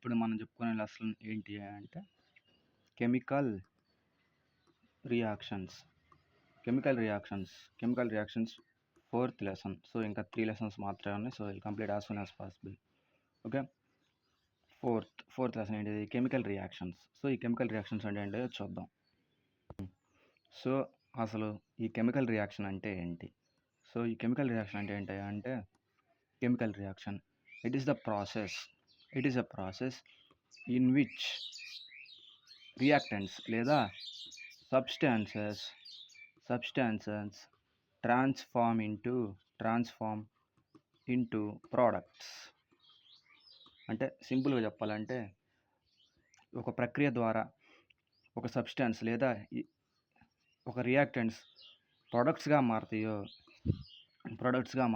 ఇప్పుడు మనం చెప్పుకునే లెసన్ ఏంటి అంటే chemical reactions. Chemical reactions fourth lesson. So ఇంకా 3 లెసన్స్ మాత్రమే ఉన్నాయి. So will complete as soon as possible. Okay. Fourth lesson ఏంటిది? Chemical reactions. సో ఈ కెమికల్ రియాక్షన్స్ అంటే ఏంటో చూద్దాం. సో అసలు ఈ కెమికల్ రియాక్షన్ అంటే ఏంటి? సో ఈ కెమికల్ రియాక్షన్ అంటే ఏంటి అంటే chemical reaction it is a process in which reactants లేదా సబ్స్టాన్సెస్ ట్రాన్స్ఫార్మ్ ఇంటూ ప్రోడక్ట్స్. అంటే సింపుల్గా చెప్పాలంటే ఒక ప్రక్రియ ద్వారా ఒక సబ్స్టాన్స్ లేదా ఒక రియాక్టెంట్స్ ప్రొడక్ట్స్గా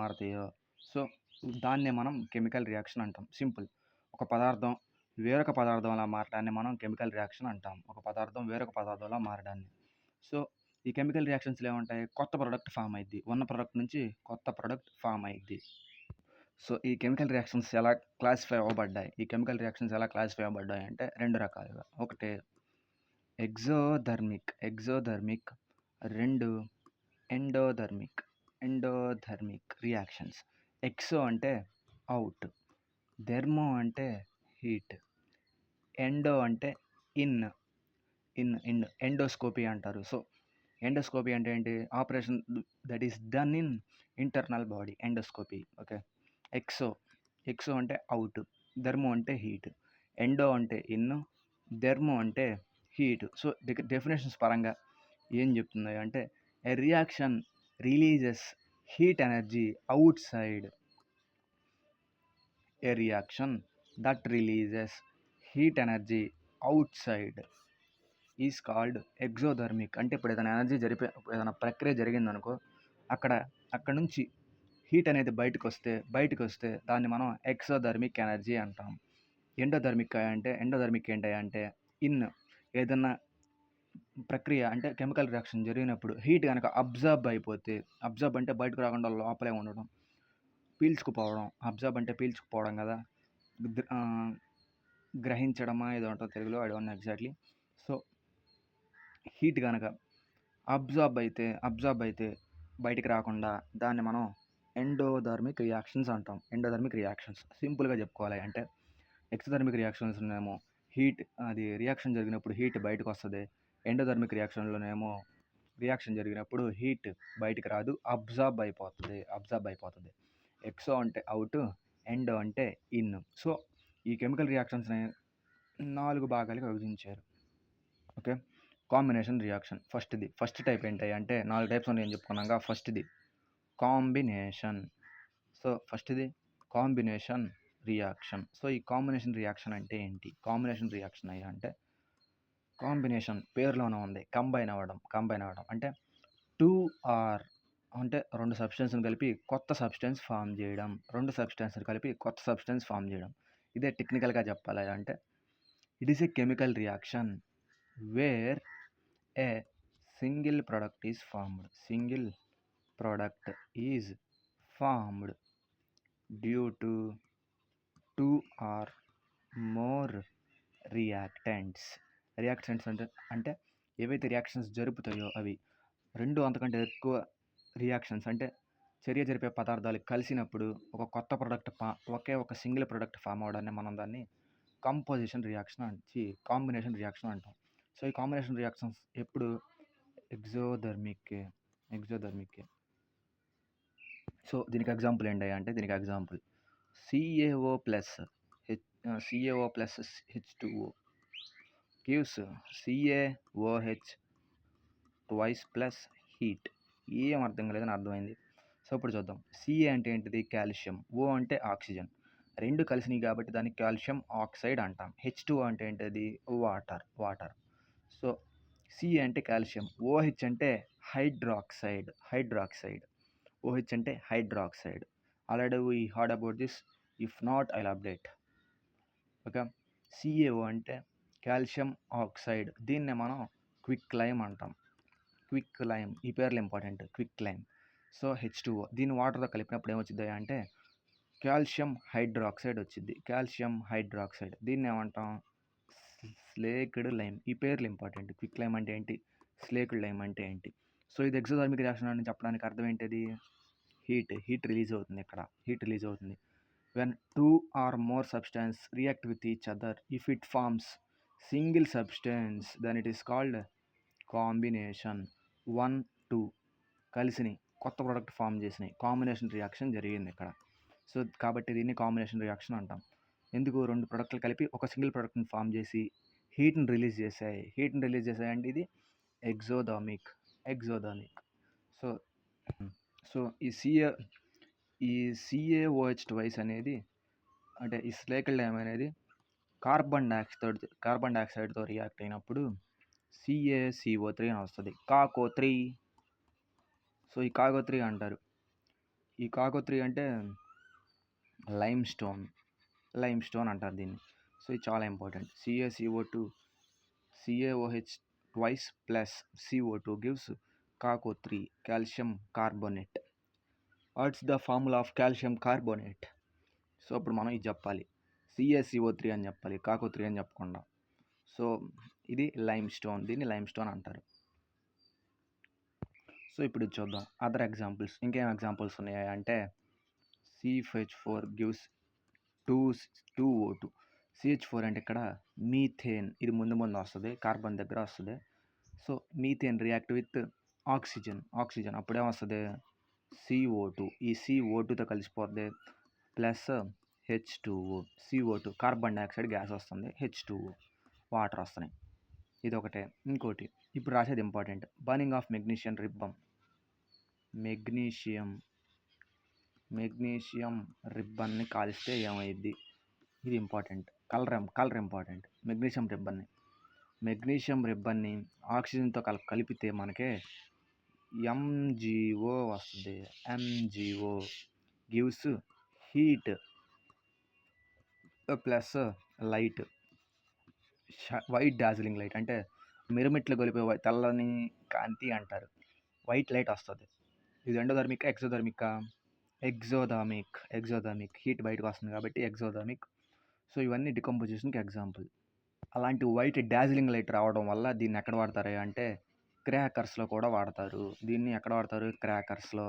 మారుతాయో సో దాన్నే మనం కెమికల్ రియాక్షన్ అంటాం. సింపుల్. ఒక పదార్థం వేరొక పదార్థంలా మారడాన్ని మనం కెమికల్ రియాక్షన్ అంటాం. ఒక పదార్థం వేరొక పదార్థంలా మారడాన్ని. సో ఈ కెమికల్ రియాక్షన్స్లో ఏముంటాయి? కొత్త ప్రోడక్ట్ ఫామ్ అయ్యిద్ది. ఉన్న ప్రోడక్ట్ నుంచి కొత్త ప్రోడక్ట్ ఫామ్ అయ్యిద్ది. సో ఈ కెమికల్ రియాక్షన్స్ ఎలా క్లాసిఫై అవ్వబడ్డాయి అంటే 2 రకాలుగా. ఒకటి ఎగ్జోథర్మిక్, 2 ఎండోథర్మిక్ రియాక్షన్స్. ఎక్సో అంటే అవుట్, థెర్మో అంటే హీట్, ఎండో అంటే ఇన్ ఎండోస్కోపీ అంటారు. సో ఎండోస్కోపీ అంటే ఏంటి? Operation that is done in internal body, endoscopy. Okay. Exo అంటే అవుట్, థెర్మో అంటే హీట్, ఎండో అంటే ఇన్, థెర్మో అంటే హీట్. సో డెఫినేషన్స్ పరంగా ఏం చెప్తుంది అంటే a reaction releases heat energy out side. A reaction that releases heat energy out side is called exothermic. అంటే ఇప్పుడు ఏదైనా ప్రక్రియ జరిగిందనుకో, అక్కడ నుంచి హీట్ అనేది బయటకు వస్తే దాన్ని మనం ఎక్సోథర్మిక్ ఎనర్జీ అంటాం. ఎండోథర్మిక్ ఏంటి అంటే ఏదన్నా ప్రక్రియ అంటే కెమికల్ రియాక్షన్ జరిగినప్పుడు హీట్ కనుక అబ్జర్బ్ అంటే బయటకు రాకుండా లోపలే ఉండడం, పీల్చుకుపోవడం కదా, గ్రహించడమా ఏదో ఉంటుంది తెలుగులో, I don't know exactly. So heat కనుక అబ్జర్బ్ అయితే బయటికి రాకుండా దాన్ని మనం ఎండోథర్మిక్ రియాక్షన్స్ అంటాం. సింపుల్గా చెప్పుకోవాలి అంటే ఎక్సోథర్మిక్ రియాక్షన్స్ ఏమో అది రియాక్షన్ జరిగినప్పుడు హీట్ బయటకు వస్తుంది. ఎండోథర్మిక్ రియాక్షన్లోనేమో రియాక్షన్ జరిగినప్పుడు హీట్ బయటికి రాదు, అబ్జర్బ్ అయిపోతుంది. ఎక్సో అంటే అవుట్, ఎండో అంటే ఇన్. సో ఈ కెమికల్ రియాక్షన్స్ని 4 భాగాలుగా విభజించారు. Okay. Combination reaction first type ఏంటి అంటే 4 టైప్స్ ఉన్నాయని చెప్పుకున్నాక ఫస్ట్ది కాంబినేషన్. సో ఫస్ట్ది కాంబినేషన్ రియాక్షన్. సో ఈ కాంబినేషన్ రియాక్షన్ అంటే ఏంటి? కాంబినేషన్ రియాక్షన్ అంటే కాంబినేషన్ పేరులోనే ఉంది, కంబైన్ అవ్వడం అంటే 2 ఆర్ అంటే 2 సబ్స్టెన్స్ని కలిపి కొత్త సబ్స్టెన్స్ ఫామ్ చేయడం. ఇదే టెక్నికల్గా చెప్పాలి అంటే it is a chemical reaction where a single product is formed due to 2 or more reactants అంటే ఏవైతే రియాక్షన్స్ జరుపుతాయో అవి 2 అంతకంటే ఎక్కువ రియాక్షన్స్ అంటే చర్య జరిపే పదార్థాలు కలిసినప్పుడు ఒక కొత్త ప్రోడక్ట్ ఒకే ఒక సింగిల్ ప్రోడక్ట్ ఫామ్ అవడాన్ని మనం దాన్ని కాంబినేషన్ రియాక్షన్ అంటాం. సో ఈ కాంబినేషన్ రియాక్షన్స్ ఎప్పుడు ఎగ్జోథర్మిక్. సో దీనికి ఎగ్జాంపుల్ ఏంటి అంటే CaO plus H2O gives CaOH twice plus heat. ఏం అర్థం కాలేదని అర్థమైంది. సో ఇప్పుడు చూద్దాం. Ca అంటే ఏంటిది? కాల్షియం. O అంటే ఆక్సిజన్. 2 కలిసినాయి కాబట్టి దాన్ని కాల్షియం ఆక్సైడ్ అంటాం. H2O అంటే ఏంటిది? వాటర్. సో Ca అంటే కాల్షియం, OH అంటే హైడ్రాక్సైడ్. OH అంటే hydroxide. Already we heard about this, if not I update. Okay. CaO అంటే కాల్షియం ఆక్సైడ్. దీన్నే మనం క్విక్ లైమ్ అంటాం. ఈ పేర్లు important. Quick lime. So H2O దీన్ని వాటర్తో కలిపినప్పుడు ఏమొచ్చింది అంటే కాల్షియం హైడ్రాక్సైడ్ వచ్చిద్ది. కాల్షియం హైడ్రాక్సైడ్ దీన్నేమంటాం? Slaked lime. ఈ పేర్లు ఇంపార్టెంట్. క్విక్ లైమ్ అంటే ఏంటి? స్లేక్డ్ లైమ్ అంటే ఏంటి? సో ఇది ఎక్సోథర్మిక్ రియాక్షన్ అని చెప్పడానికి అర్థం ఏంటిది? హీట్ రిలీజ్ అవుతుంది ఇక్కడ. హీట్ రిలీజ్ అవుతుంది. When 2 or more substance react with each other, if it forms single substance, then it is called combination. 1, 2 కలిసినాయి, కొత్త ప్రోడక్ట్ ఫామ్ చేసినాయి, కాంబినేషన్ రియాక్షన్ జరిగింది ఇక్కడ. సో కాబట్టి దీన్ని కాంబినేషన్ రియాక్షన్ అంటాం. ఎందుకు? 2 ప్రొడక్ట్లు కలిపి ఒక సింగిల్ ప్రోడక్ట్ని ఫామ్ చేసి హీట్ని రిలీజ్ చేశాయి. హీట్ని రిలీజ్ చేశాయంటే ఇది ఎగ్జోథర్మిక్. సో సో ఈ CaOH ట్వైస్ అనేది అంటే ఈ స్లేక్డ్ లైమ్ అనేది కార్బన్ డైఆక్సైడ్తో రియాక్ట్ అయినప్పుడు CaCO3 అని వస్తుంది. కాకో3. సో ఈ కాకో3 అంటారు. ఈ కాకో3 అంటే లైమ్ స్టోన్ అంటారు దీన్ని. సో ఇది చాలా important. CaOH twice plus CO2 gives కాకో3, calcium carbonate. What's the formula of calcium carbonate? So ఇప్పుడు మనం ఇది చెప్పాలి. CaCO3 అని చెప్పాలి, కాకో3 అని చెప్పకుండా. సో ఇది లైమ్ స్టోన్. దీన్ని లైమ్ స్టోన్ అంటారు. సో ఇప్పుడు ఇది చూద్దాం అదర్ ఎగ్జాంపుల్స్. ఇంకేం ఎగ్జాంపుల్స్ ఉన్నాయి అంటే CH4 గివ్స్ 2O2. CH4 అంటే ఇక్కడ మీథేన్. ఇది ముందు వస్తుంది, కార్బన్ దగ్గర వస్తుంది. So methane react with oxygen అప్పుడేమొస్తుంది? CO2. ఈ CO2తో కలిసిపోద్ది plus H2O. CO2 carbon dioxide gas వస్తుంది, H2O వాటర్ వస్తున్నాయి. ఇది ఒకటే. ఇంకోటి ఇప్పుడు రాసేది important. Burning of magnesium ribbon. Magnesium రిబ్బన్ని కాలిస్తే ఏమైద్ది? ఇది ఇంపార్టెంట్. Colour important. మెగ్నీషియం రిబ్బన్ని ఆక్సిజన్తో కలిపితే మనకే MgO వస్తుంది. MgO gives heat plus light. White dazzling light అంటే మిరుమిట్లు గొలిపే తెల్లని కాంతి అంటారు. వైట్ లైట్ వస్తుంది. ఇది ఎండోథర్మిక్ ఎగ్జోథర్మిక్. హీట్ బయటకు వస్తుంది కాబట్టి ఎగ్జోథర్మిక్. సో ఇవన్నీ డికంపోజిషన్కి ఎగ్జాంపుల్. అలాంటి వైట్ డాజిలింగ్ లైట్ రావడం వల్ల దీన్ని ఎక్కడ వాడతారు అంటే క్రాకర్స్లో కూడా వాడతారు. దీన్ని ఎక్కడ వాడతారు? క్రాకర్స్లో,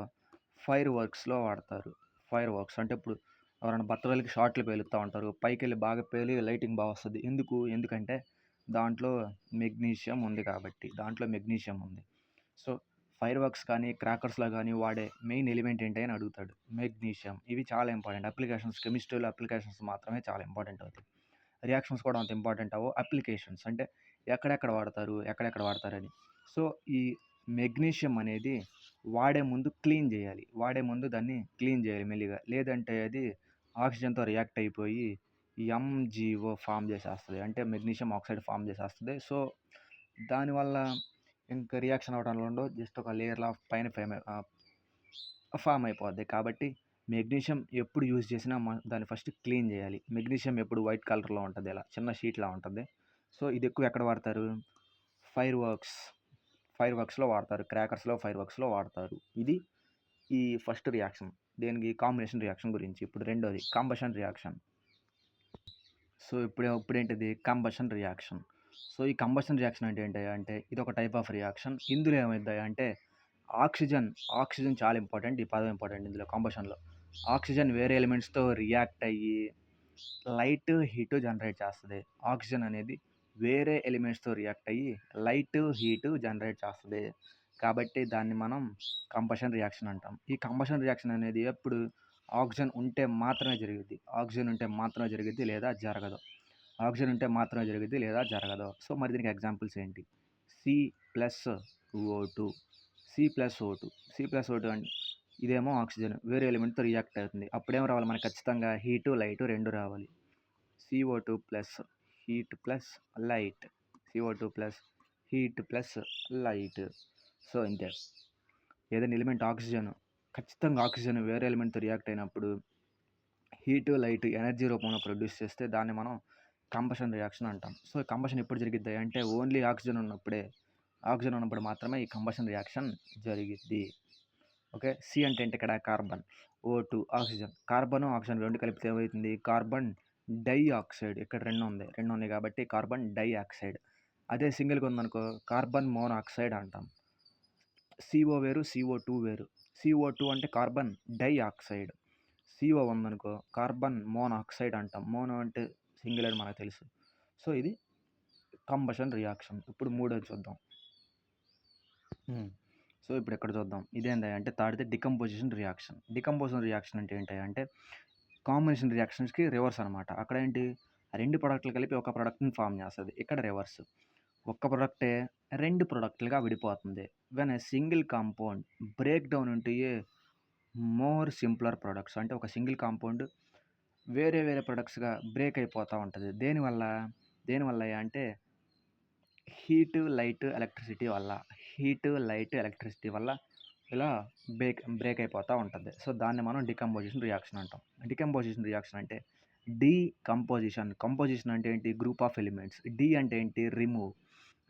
ఫైర్ వర్క్స్లో వాడతారు. ఫైర్ వర్క్స్ అంటే ఇప్పుడు ఎవరైనా బర్త్డేలకి షార్ట్లు పేలుస్తూ ఉంటారు, పైకి వెళ్ళి బాగా పేలి లైటింగ్ బాగా వస్తుంది. ఎందుకంటే దాంట్లో మెగ్నీషియం ఉంది కాబట్టి. సో ఫైర్ వర్క్స్ కానీ క్రాకర్స్లో కానీ వాడే మెయిన్ ఎలిమెంట్ ఏంటి అని అడుగుతాడు. మెగ్నీషియం. ఇవి చాలా ఇంపార్టెంట్. అప్లికేషన్స్, కెమిస్ట్రీలో అప్లికేషన్స్ మాత్రమే చాలా ఇంపార్టెంట్ అవుతాయి. రియాక్షన్స్ కూడా అంత ఇంపార్టెంట్ అవ్వవు. అప్లికేషన్స్ అంటే ఎక్కడెక్కడ వాడతారని. సో ఈ మెగ్నీషియం అనేది వాడే ముందు దాన్ని క్లీన్ చేయాలి మెల్లిగా. లేదంటే అది ఆక్సిజన్తో రియాక్ట్ అయిపోయి MgO ఫామ్ చేసేస్తుంది. అంటే మెగ్నీషియం ఆక్సైడ్ ఫామ్ చేసేస్తుంది. సో దానివల్ల ఇంకా రియాక్షన్ అవడంలో ఉండవు, జస్ట్ ఒక లేయర్ ఆఫ్ పైన ఫామ్ అయిపోద్ది. కాబట్టి మెగ్నీషియం ఎప్పుడు యూజ్ చేసినా దాన్ని ఫస్ట్ క్లీన్ చేయాలి. మెగ్నీషియం ఎప్పుడు వైట్ కలర్లో ఉంటుంది, ఇలా చిన్న షీట్లా ఉంటుంది. సో ఇది ఎక్కువ ఎక్కడ వాడతారు? ఫైర్ వర్క్స్లో వాడతారు. క్రాకర్స్లో, ఫైర్ వర్క్స్లో వాడతారు. ఇది ఈ ఫస్ట్ రియాక్షన్. దేనికి? కాంబినేషన్ రియాక్షన్ గురించి. ఇప్పుడు రెండోది కంబషన్ రియాక్షన్. సో ఇప్పుడేంటిది? Combustion reaction. సో ఈ కంబషన్ రియాక్షన్ అంటే ఏంటి అంటే ఇది ఒక టైప్ ఆఫ్ రియాక్షన్. ఇందులో ఏమవుతాయి అంటే ఆక్సిజన్ చాలా ఇంపార్టెంట్. ఈ పదం ఇంపార్టెంట్ ఇందులో. కంబషన్లో ఆక్సిజన్ వేరే ఎలిమెంట్స్తో రియాక్ట్ అయ్యి లైట్ హీటు జనరేట్ చేస్తుంది. ఆక్సిజన్ అనేది వేరే ఎలిమెంట్స్తో రియాక్ట్ అయ్యి లైట్ హీటు జనరేట్ చేస్తుంది. కాబట్టి దాన్ని మనం కంబషన్ రియాక్షన్ అంటాం. ఈ కంబషన్ రియాక్షన్ అనేది ఎప్పుడు ఆక్సిజన్ ఉంటే మాత్రమే జరిగిద్ది, లేదా జరగదు. సో మరి దీనికి ఎగ్జాంపుల్స్ ఏంటి? C+O2 అంటే ఇదేమో ఆక్సిజన్ వేరే ఎలిమెంట్తో రియాక్ట్ అవుతుంది. అప్పుడేం రావాలి మనకి? ఖచ్చితంగా హీటు లైటు రెండు రావాలి. CO2 plus heat plus light. So ఇంతే. ఏదైనా ఎలిమెంట్ ఖచ్చితంగా ఆక్సిజన్ వేరే ఎలిమెంట్తో రియాక్ట్ అయినప్పుడు హీటు లైట్ ఎనర్జీ రూపంలో ప్రొడ్యూస్ చేస్తే దాన్ని మనం కంబషన్ రియాక్షన్ అంటాం. సో కంబషన్ ఎప్పుడు జరిగిద్ది అంటే ఓన్లీ ఆక్సిజన్ ఉన్నప్పుడు మాత్రమే ఈ కంబషన్ రియాక్షన్ జరిగిద్ది. ఓకే. సి అంటే ఏంటి ఇక్కడ carbon. O2 oxygen. Carbon, oxygen 2 కలిపితే ఏమవుతుంది? Carbon dioxide. ఇక్కడ 2 ఉంది. 2 ఉన్నాయి కాబట్టి కార్బన్ డైఆక్సైడ్. అదే సింగిల్‌గా ఉందనుకో కార్బన్ మోనాక్సైడ్ అంటాం. CO వేరు, CO2 వేరు. CO2 అంటే కార్బన్ డైఆక్సైడ్. CO ఉందనుకో కార్బన్ మోనాక్సైడ్ అంటాం. మోనో అంటే సింగిల్ అని మనకు తెలుసు. సో, ఇది కంబషన్ రియాక్షన్. ఇప్పుడు మూడోది చూద్దాం. సో, ఇప్పుడు ఇక్కడ చూద్దాం. ఇదేంటి అంటే థర్డ్‌ది డికంపోజిషన్ రియాక్షన్. డికంపోజిషన్ రియాక్షన్ అంటే ఏంటి అంటే కాంబినేషన్ రియాక్షన్స్‌కి రివర్స్ అనమాట. అక్కడ ఏంటి 2 ప్రొడక్ట్‌లు కలిపి ఒక ప్రొడక్ట్‌ని ఫార్మ్ చేస్తది. ఇక్కడ రివర్స్. ఒక్క ప్రొడక్టే 2 ప్రొడక్ట్‌లుగా విడిపోతుంది. When a single compound break down into a more simpler products. అంటే ఒక సింగిల్ కాంపౌండ్ వేరే వేరే ప్రొడక్ట్స్‌గా బ్రేక్ అయిపోతా ఉంటది. దేనివల్ల అంటే హీట్, లైట్, ఎలక్ట్రిసిటీ వల్ల. హీట్, లైట్, ఎలక్ట్రిసిటీ వల్ల ఇలా బ్రేక్ అయిపోతా ఉంటది. సో, దాన్ని మనం డికంపోజిషన్ రియాక్షన్ అంటాం. డికంపోజిషన్ రియాక్షన్ అంటే డీకంపోజిషన్. కంపోజిషన్ అంటే ఏంటి? Group of elements. అంటే ఏంటి? Remove.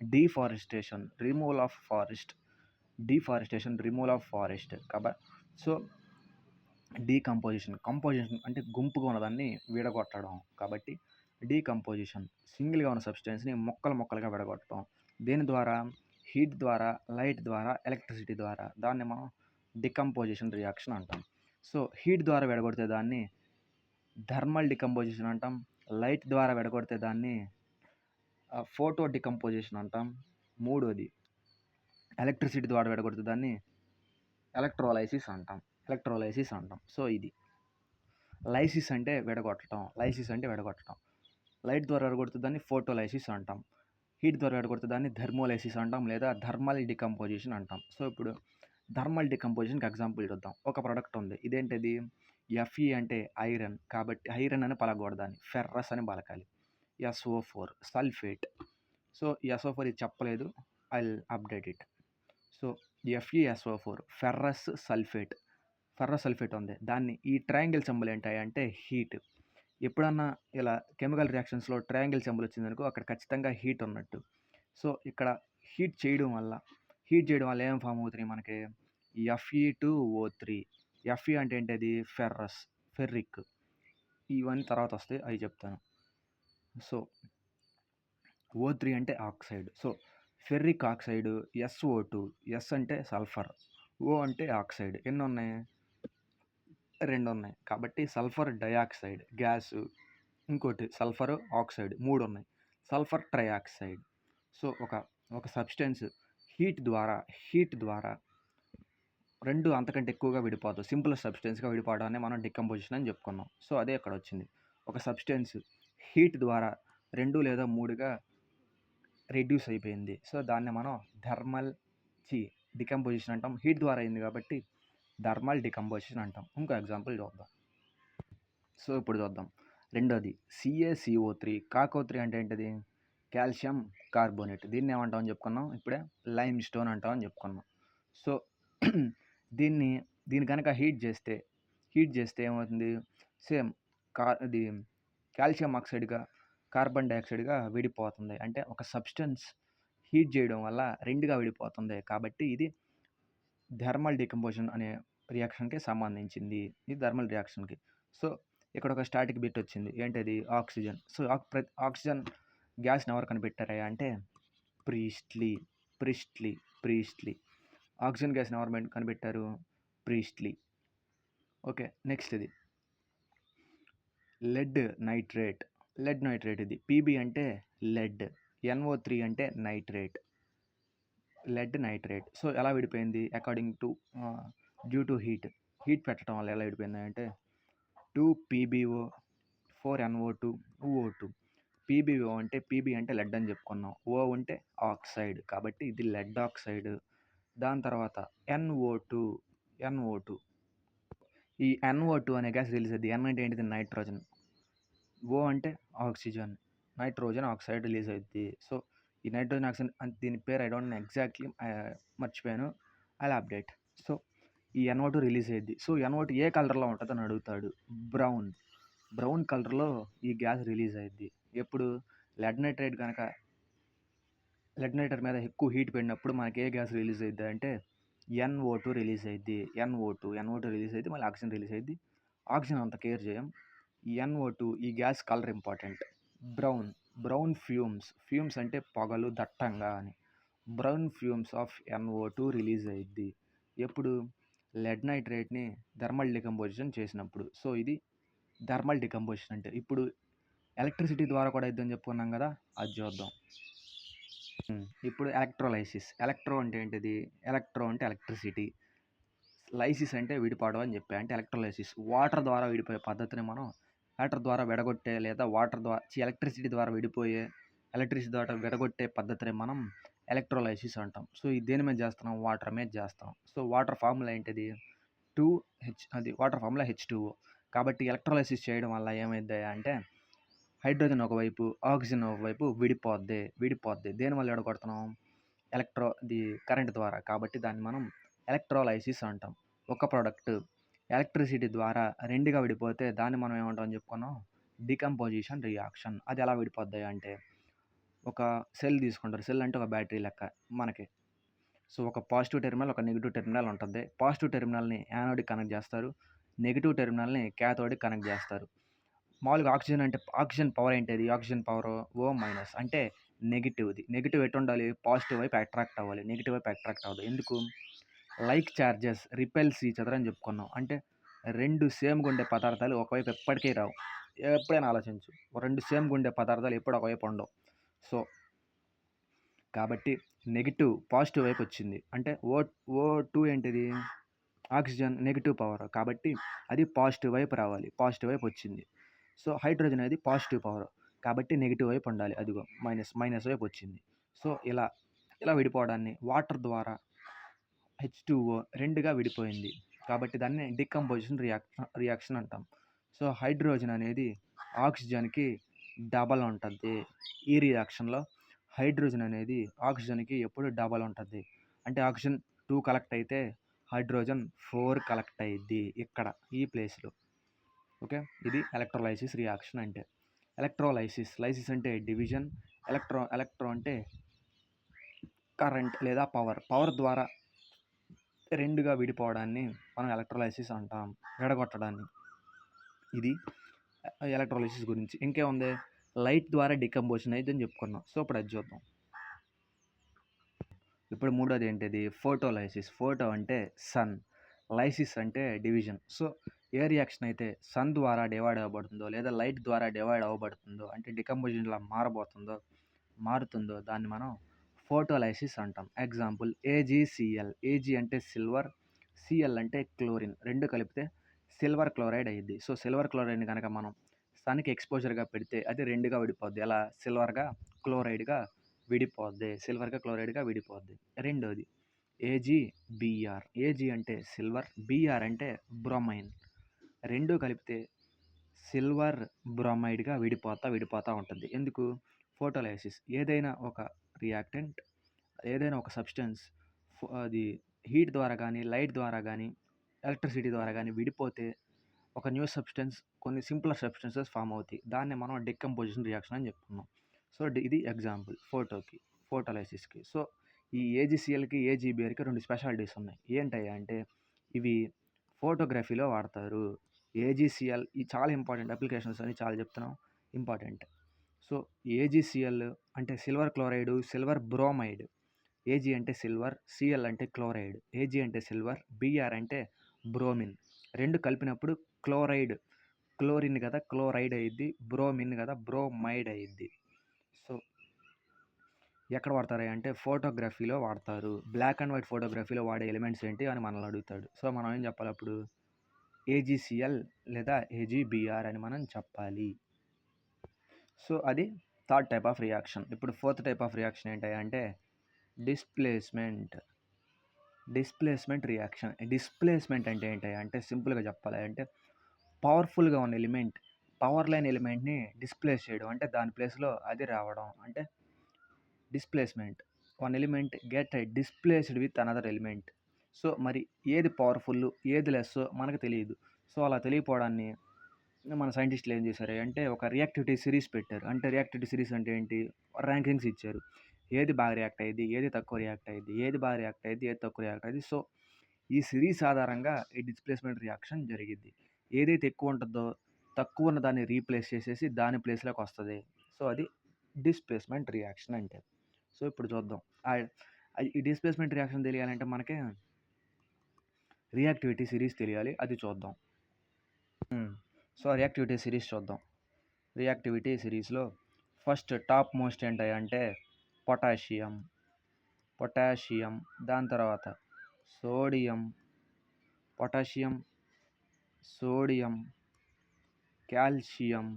Deforestation removal of forest. Deforestation removal of forest. So, composition అంటే గుంపుగా ఉన్నదాన్ని విడగొట్టడం. కాబట్టి డీకంపోజిషన్ సింగిల్‌గా ఉన్న సబ్స్టెన్స్‌ని ముక్కలుగా విడగొట్టడం. దేని ద్వారా? హీట్ ద్వారా, లైట్ ద్వారా, ఎలక్ట్రిసిటీ ద్వారా. దాన్ని మనం డికంపోజిషన్ రియాక్షన్ అంటాం. సో, హీట్ ద్వారా విడగొడితే దాన్ని థర్మల్ డికంపోజిషన్ అంటాం. లైట్ ద్వారా విడగొడితే దాన్ని ఫోటో డికంపోజిషన్ అంటాం. మూడోది ఎలక్ట్రిసిటీ ద్వారా విడగొడితే దాన్ని ఎలక్ట్రోలైసిస్ అంటాం. సో, ఇది లైసిస్ అంటే విడగొట్టడం. లైట్ ద్వారా విడగొడితే దాన్ని ఫోటోలైసిస్ అంటాం. హీట్ ద్వారా విడగొడితే దాన్ని థర్మోలైసిస్ అంటాం లేదా థర్మల్ డికంపోజిషన్ అంటాం. సో, ఇప్పుడు థర్మల్ డికంపోజిషన్‌కి ఎగ్జాంపుల్ చూద్దాం. ఒక ప్రొడక్ట్ ఉంది. ఇదేంటిది? Fe అంటే ఐరన్. కాబట్టి ఐరన్ అని పలకూడదు దాన్ని. ఫెర్రస్ అని పలకాలి. SO4 sulphate. సో, SO4 ఇది చెప్పలేదు. I will update it. So, FeSO4 ferrous sulphate ఉంది. దాన్ని ఈ ట్రయాంగిల్ సింబల్ ఏంటంటే హీట్. ఎప్పుడన్నా ఇలా కెమికల్ రియాక్షన్స్‌లో ట్రయాంగిల్ సింబల్ వచ్చిందనుకో అక్కడ ఖచ్చితంగా హీట్ ఉన్నట్టు. సో, ఇక్కడ హీట్ చేయడం వల్ల ఏం ఫామ్ అవుతున్నాయి మనకి? Fe2O3. Fe అంటే ఏంటది? ఫెర్రిక్. ఇవన్నీ తర్వాత వస్తాయి. అవి చెప్తాను. సో, O3 అంటే oxide. So, ferric oxide SO2. S అంటే సల్ఫర్. O అంటే ఆక్సైడ్. ఎన్నున్నాయి? 2 ఉన్నాయి. కాబట్టి సల్ఫర్ డయాక్సైడ్ గ్యాసు. ఇంకోటి సల్ఫర్ ఆక్సైడ్ 3 ఉన్నాయి. Sulphur trioxide. సో, ఒక సబ్స్టెన్స్ హీట్ ద్వారా 2 అంతకంటే ఎక్కువగా విడిపోదు. సింపుల్ సబ్స్టెన్స్‌గా విడిపోవడాన్ని మనం డికంపోజిషన్ అని చెప్పుకున్నాం. సో, అదే ఇక్కడ వచ్చింది. ఒక సబ్స్టెన్స్ హీట్ ద్వారా 2 లేదా 3గా రెడ్యూస్ అయిపోయింది. సో, దాన్ని మనం డికంపోజిషన్ అంటాం. హీట్ ద్వారా అయింది కాబట్టి థర్మల్ డికంపోజిషన్ అంటాం. ఇంకో ఎగ్జాంపుల్ చూద్దాం. సో, ఇప్పుడు చూద్దాం. రెండోది CaCO3. CaCO3 అంటే ఏంటిది? Calcium carbonate. దీన్ని ఏమంటామని చెప్పుకున్నాం ఇప్పుడే? లైమ్ స్టోన్ అంటామని చెప్పుకున్నాం. సో, దీన్ని కనుక హీట్ చేస్తే ఏమవుతుంది? సేమ్ ఇది కాల్షియం ఆక్సైడ్‌గా, కార్బన్ డయాక్సైడ్‌గా విడిపోతుంది. అంటే ఒక సబ్స్టెన్స్ హీట్ చేయడం వల్ల 2గా విడిపోతుంది. కాబట్టి ఇది థర్మల్ డికంపోజిషన్ అనే రియాక్షన్‌కి సంబంధించింది. ఇది థర్మల్ రియాక్షన్‌కి. సో, ఇక్కడ ఒక స్టాటిక్ బిట్ వచ్చింది. ఏంటది? ఆక్సిజన్. సో, ఆక్సిజన్ గ్యాస్‌ని ఎవరు కనిపెట్టారయ్యా అంటే ప్రీస్ట్లీ. ఆక్సిజన్ గ్యాస్‌ని ఎవరు కనిపెట్టారు? ప్రీస్ట్లీ. ఓకే. నెక్స్ట్ ఇది లెడ్ నైట్రేట్ ఇది. Pb అంటే లెడ్. NO3 అంటే నైట్రేట్. Lead nitrate. సో, ఎలా విడిపోయింది? According to due to heat పెట్టడం వల్ల ఎలా విడిపోయింది అంటే 2PbO 4NO2 O2. Pb అంటే లెడ్ అని చెప్పుకున్నాం. O అంటే ఆక్సైడ్. కాబట్టి ఇది లెడ్ ఆక్సైడ్. దాని తర్వాత NO2. ఈ NO2 అనే గ్యాస్ రిలీజ్ అయ్యింది. N అంటే ఏంటిది? నైట్రోజన్. O అంటే ఆక్సిజన్. నైట్రోజన్ ఆక్సైడ్ రిలీజ్ అవుద్ది. సో, ఈ నైట్రోజన్ ఆక్సైడ్ దీని పేరు ఐ డోంట్ నో ఎగ్జాక్ట్లీ మర్చిపోయాను. I update. సో, ఈ NO2 రిలీజ్ అయ్యిద్ది. సో, NO2 ఏ కలర్‌లో ఉంటుందని అడుగుతాడు. బ్రౌన్ కలర్‌లో ఈ గ్యాస్ రిలీజ్ అయ్యిద్ది. ఎప్పుడు? లెడ్ నైట్రేట్ మీద ఎక్కువ హీట్ పడినప్పుడు మనకి ఏ గ్యాస్ రిలీజ్ అయ్యిద్ది అంటే NO2 రిలీజ్ అయిద్ది. NO2 రిలీజ్ అయిద్ది. మళ్ళీ ఆక్సిజన్ రిలీజ్ అయిద్ది. ఆక్సిజన్ అంత కేర్ చేయం. ఈ NO2 ఈ gas colour important. Brown fumes అంటే పొగలు దట్టంగా అని. Brown fumes of NO2 release అయిద్ది. ఎప్పుడు? లెడ్ నైట్రేట్‌ని థర్మల్ డికంపోజిషన్ చేసినప్పుడు. సో, ఇది థర్మల్ డికంపోజిషన్ అంటే. ఇప్పుడు ఎలక్ట్రిసిటీ ద్వారా కూడా అయిద్దని చెప్పుకున్నాం కదా! అది చూద్దాం. ఇప్పుడు ఎలక్ట్రోలైసిస్. ఎలక్ట్రో అంటే ఏంటిది? ఎలక్ట్రో అంటే ఎలక్ట్రిసిటీ. లైసిస్ అంటే విడిపోవడం అని చెప్పా. అంటే ఎలక్ట్రోలైసిస్. వాటర్ ద్వారా విడిపోయే పద్ధతిని మనం వాటర్ ద్వారా విడగొట్టే లేదా ఎలక్ట్రిసిటీ ద్వారా ఎలక్ట్రిసిటీ ద్వారా విడగొట్టే పద్ధతిని మనం ఎలక్ట్రోలైసిస్ అంటాం. సో, ఇది దేని మీద చేస్తున్నాం? వాటర్ మీద చేస్తాం. సో, వాటర్ ఫార్ములా ఏంటిది? 2H అది వాటర్ ఫార్ములా H2O. కాబట్టి ఎలక్ట్రోలైసిస్ చేయడం వల్ల ఏమైద్ది అంటే హైడ్రోజన్ ఒకవైపు, ఆక్సిజన్ ఒకవైపు విడిపోద్ది. దేనివల్ల విడగొడుతున్నాం? కరెంట్ ద్వారా. కాబట్టి దాన్ని మనం ఎలక్ట్రోలైసిస్ అంటాం. ఒక ప్రోడక్ట్ ఎలక్ట్రిసిటీ ద్వారా 2గా విడిపోతే దాన్ని మనం ఏమంటామని చెప్పుకున్నాం? Decomposition reaction. అది ఎలా విడిపోద్ది అంటే ఒక సెల్ తీసుకుంటారు. సెల్ అంటే ఒక బ్యాటరీ లెక్క మనకి. సో, ఒక పాజిటివ్ టెర్మినల్, ఒక నెగెటివ్ టెర్మినల్ ఉంటుంది. పాజిటివ్ టెర్మినల్‌ని యానోడ్‌కి కనెక్ట్ చేస్తారు. నెగెటివ్ టెర్మినల్‌ని క్యాథోడ్‌కి కనెక్ట్ చేస్తారు. మామూలుగా ఆక్సిజన్ పవర్ ఏంటిది? ఆక్సిజన్ పవర్ O- అంటే నెగెటివ్‌ది. నెగెటివ్ ఎటుండాలి? పాజిటివ్ వైపు అట్రాక్ట్ అవ్వాలి. నెగెటివ్ వైపు అట్రాక్ట్ అవ్వదు. ఎందుకు? Like charges repels each other అని చెప్పుకున్నాం. అంటే 2 సేమ్‌గా ఉండే పదార్థాలు ఒకవైపు ఎప్పటికీ రావు. ఎప్పుడైనా ఆలోచించు. 2 సేమ్‌గా ఉండే పదార్థాలు ఎప్పుడు ఒకవైపు ఉండవు. సో, కాబట్టి పాజిటివ్ వైపు వచ్చింది. అంటే O2 ఏంటిది? Oxygen negative power. కాబట్టి అది పాజిటివ్ వైపు రావాలి. పాజిటివ్ వైపు వచ్చింది. సో, హైడ్రోజన్ అనేది పాజిటివ్ పవర్. కాబట్టి నెగెటివ్ వైపు ఉండాలి. అదిగో మైనస్ వైపు వచ్చింది. సో, ఇలా విడిపోవడాన్ని వాటర్ ద్వారా H2O 2గా విడిపోయింది. కాబట్టి దాన్ని డికంపోజిషన్ రియాక్షన్ అంటాం. సో, హైడ్రోజన్ అనేది ఆక్సిజన్‌కి డబల్ ఉంటది. ఈ రియాక్షన్‌లో హైడ్రోజన్ అనేది ఆక్సిజన్‌కి ఎప్పుడు డబల్ ఉంటది. అంటే ఆక్సిజన్ 2 కలెక్ట్ అయితే హైడ్రోజన్ 4 కలెక్ట్ అయిద్ది ఇక్కడ ఈ ప్లేస్‌లో. ఓకే. ఇది ఎలక్ట్రోలైసిస్ రియాక్షన్ అంటే. లైసిస్ అంటే డివిజన్. ఎలక్ట్రో అంటే కరెంట్ లేదా పవర్ ద్వారా 2గా విడిపోవడాన్ని మనం ఎలక్ట్రోలైసిస్ అంటాం. విడగొట్టడాన్ని. ఇది ఎలక్ట్రోలైసిస్ గురించి. ఇంకేముంది? లైట్ ద్వారా డికంపోజిషన్ అయిద్దని చెప్పుకున్నాం. సో, ఇప్పుడు అది చూద్దాం. ఇప్పుడు మూడోది ఏంటిది? ఫోటోలైసిస్. ఫోటో అంటే సన్. లైసిస్ అంటే డివిజన్. సో, ఏ రియాక్షన్ అయితే సన్ ద్వారా డివైడ్ అవ్వబడుతుందో లేదా లైట్ ద్వారా డివైడ్ అవ్వబడుతుందో అంటే డికంపోజిషన్‌లా మారుతుందో దాన్ని మనం ఫోటోలైసిస్ అంటాం. Example AgCl. Ag అంటే సిల్వర్, Cl అంటే క్లోరిన్. 2 కలిపితే సిల్వర్ క్లోరైడ్ అయ్యిద్ది. సో, సిల్వర్ క్లోరైడ్‌ని గనక మనం సన్‌కి ఎక్స్‌పోజర్‌గా పెడితే అది 2గా విడిపోద్ది. ఎలా? సిల్వర్‌గా క్లోరైడ్‌గా విడిపోద్ది. రెండోది AgBr. Ag అంటే సిల్వర్, Br అంటే బ్రోమైన్. 2 కలిపితే సిల్వర్ బ్రోమైడ్‌గా విడిపోతా ఉంటుంది. ఎందుకు? ఫోటోలైసిస్. ఏదైనా ఒక సబ్స్టెన్స్ అది హీట్ ద్వారా కానీ, లైట్ ద్వారా కానీ, ఎలక్ట్రిసిటీ ద్వారా కానీ విడిపోతే ఒక న్యూ సబ్స్టెన్స్ కొన్ని సింపులర్ సబ్స్టెన్సెస్ ఫామ్ అవుతాయి. దాన్ని మనం డికంపోజిషన్ రియాక్షన్ అని చెప్పుకున్నాం. సో, ఇది ఎగ్జాంపుల్ ఫోటోలైసిస్‌కి. సో, ఈ AgClకి, AgBrకి 2 స్పెషాలిటీస్ ఉన్నాయి. ఏంటయ్యా అంటే ఇవి ఫోటోగ్రఫీలో వాడతారు. AgCl ఇది చాలా ఇంపార్టెంట్. అప్లికేషన్స్ అని చాలా చెప్తున్నాం. ఇంపార్టెంట్. సో, AgCl అంటే silver chloride, silver bromide. Ag అంటే సిల్వర్, Cl అంటే క్లోరైడ్. Ag అంటే సిల్వర్, Br అంటే బ్రోమిన్. 2 కలిపినప్పుడు క్లోరిన్ కదా క్లోరైడ్ అయ్యిద్ది. బ్రోమిన్ కదా బ్రోమైడ్ అయ్యిద్ది. సో, ఎక్కడ వాడతారు అంటే ఫోటోగ్రఫీలో వాడతారు. బ్లాక్ అండ్ వైట్ ఫోటోగ్రఫీలో వాడే ఎలిమెంట్స్ ఏంటి అని మనల్ని అడుగుతాడు. సో, మనం ఏం చెప్పాలి అప్పుడు? AgCl లేదా AgBr అని మనం చెప్పాలి. సో, అది థర్డ్ టైప్ ఆఫ్ రియాక్షన్. ఇప్పుడు ఫోర్త్ టైప్ ఆఫ్ రియాక్షన్ ఏంటంటే డిస్ప్లేస్మెంట్ రియాక్షన్. డిస్ప్లేస్మెంట్ అంటే ఏంటంటే సింపుల్‌గా చెప్పాలి అంటే పవర్ఫుల్‌గా ఉన్న పవర్ లేని ఎలిమెంట్‌ని డిస్ప్లేస్ చేయడం. అంటే దాని ప్లేస్‌లో అది రావడం. అంటే displacement. One element get displaced with another element. So, మరి ఏది పవర్ఫుల్, ఏది లెస్సో మనకు తెలీదు. సో, అలా తెలియకపోవడాన్ని మన సైంటిస్టులు ఏం చేశారు అంటే ఒక రియాక్టివిటీ సిరీస్ పెట్టారు. అంటే రియాక్టివిటీ సిరీస్ అంటే ఏంటి? ర్యాంకింగ్స్ ఇచ్చారు. ఏది బాగా రియాక్ట్ అయ్యిద్ది, ఏది తక్కువ రియాక్ట్ అయ్యిద్ది, ఏది బాగా రియాక్ట్ అయ్యిద్ది, ఏది తక్కువ రియాక్ట్ అయ్యిద్ది. సో, ఈ సిరీస్ ఆధారంగా ఈ డిస్ప్లేస్మెంట్ రియాక్షన్ జరిగిద్ది. ఏదైతే ఎక్కువ ఉంటుందో తక్కువ ఉన్న దాన్ని రీప్లేస్ చేసేసి దాని ప్లేస్లోకి వస్తుంది. సో అది డిస్ప్లేస్మెంట్ రియాక్షన్ అంటే. సో ఇప్పుడు చూద్దాం. ఈ డిస్ప్లేస్మెంట్ రియాక్షన్ తెలియాలంటే మనకి రియాక్టివిటీ సిరీస్ తెలియాలి. అది చూద్దాం. సో రియాక్టివిటీ సిరీస్ చూద్దాం. రియాక్టివిటీ సిరీస్లో ఫస్ట్ టాప్ మోస్ట్ ఏంటంటే పొటాషియం, దాని తర్వాత sodium, calcium,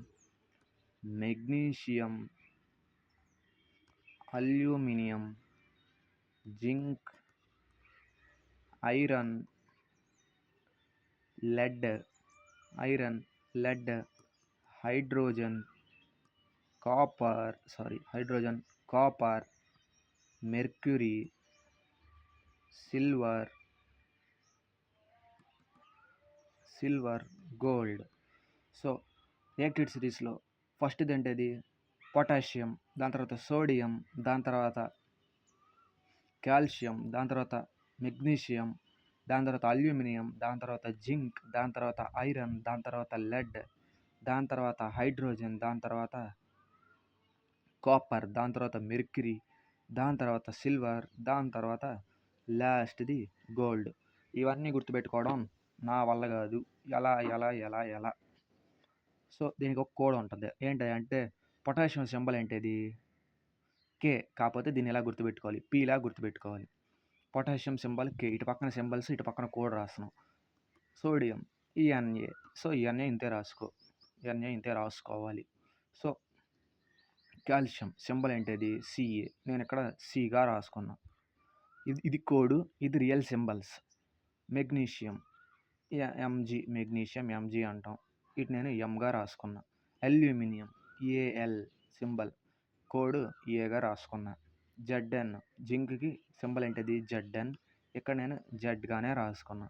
magnesium, aluminium, zinc, iron, lead, hydrogen, copper, mercury, silver, gold. So reactivity సిరీస్లో ఫస్ట్ ఏంటది పొటాషియం, దాని తర్వాత సోడియం, దాని తర్వాత కాల్షియం, దాని తర్వాత మెగ్నీషియం, దాని తర్వాత అల్యూమినియం, దాని తర్వాత జింక్, దాని తర్వాత ఐరన్, దాని తర్వాత లెడ్, దాని తర్వాత హైడ్రోజన్, దాని తర్వాత కాపర్, దాని తర్వాత మెర్క్యూరీ, దాని తర్వాత సిల్వర్, దాని తర్వాత లాస్ట్ది గోల్డ్. ఇవన్నీ గుర్తుపెట్టుకోవడం నా వల్ల కాదు. ఎలా సో దీనికి ఒక కోడ్ ఉంటుంది. ఏంటంటే పొటాషియం సింబల్ ఏంటిది కే, కాకపోతే దీన్ని ఎలా గుర్తుపెట్టుకోవాలి, పీలా గుర్తుపెట్టుకోవాలి. పొటాషియం సింబల్ కే, ఇటు పక్కన సింబల్స్, ఇటు పక్కన కోడ్ రాస్తున్నాం. సోడియం ఈఎన్ఏ, సో ఈఎన్ఏ ఇంతే రాసుకోవాలి. సో కాల్షియం సింబల్ ఏంటిది సిఏ, నేను ఇక్కడ సిగా రాసుకున్నా. ఇది కోడ్, ఇది రియల్ సింబల్స్. మెగ్నీషియం ఎంజీ అంటాం, ఇటు నేను ఎంగా రాసుకున్నా. అల్యూమినియం ఏఎల్ సింబల్, కోడ్ ఏగా రాసుకున్నా. జెడ్ఎన్ జింక్కి సింబల్ ఏంటిది జెడ్ఎన్, ఇక్కడ నేను జెడ్గానే రాసుకున్నా.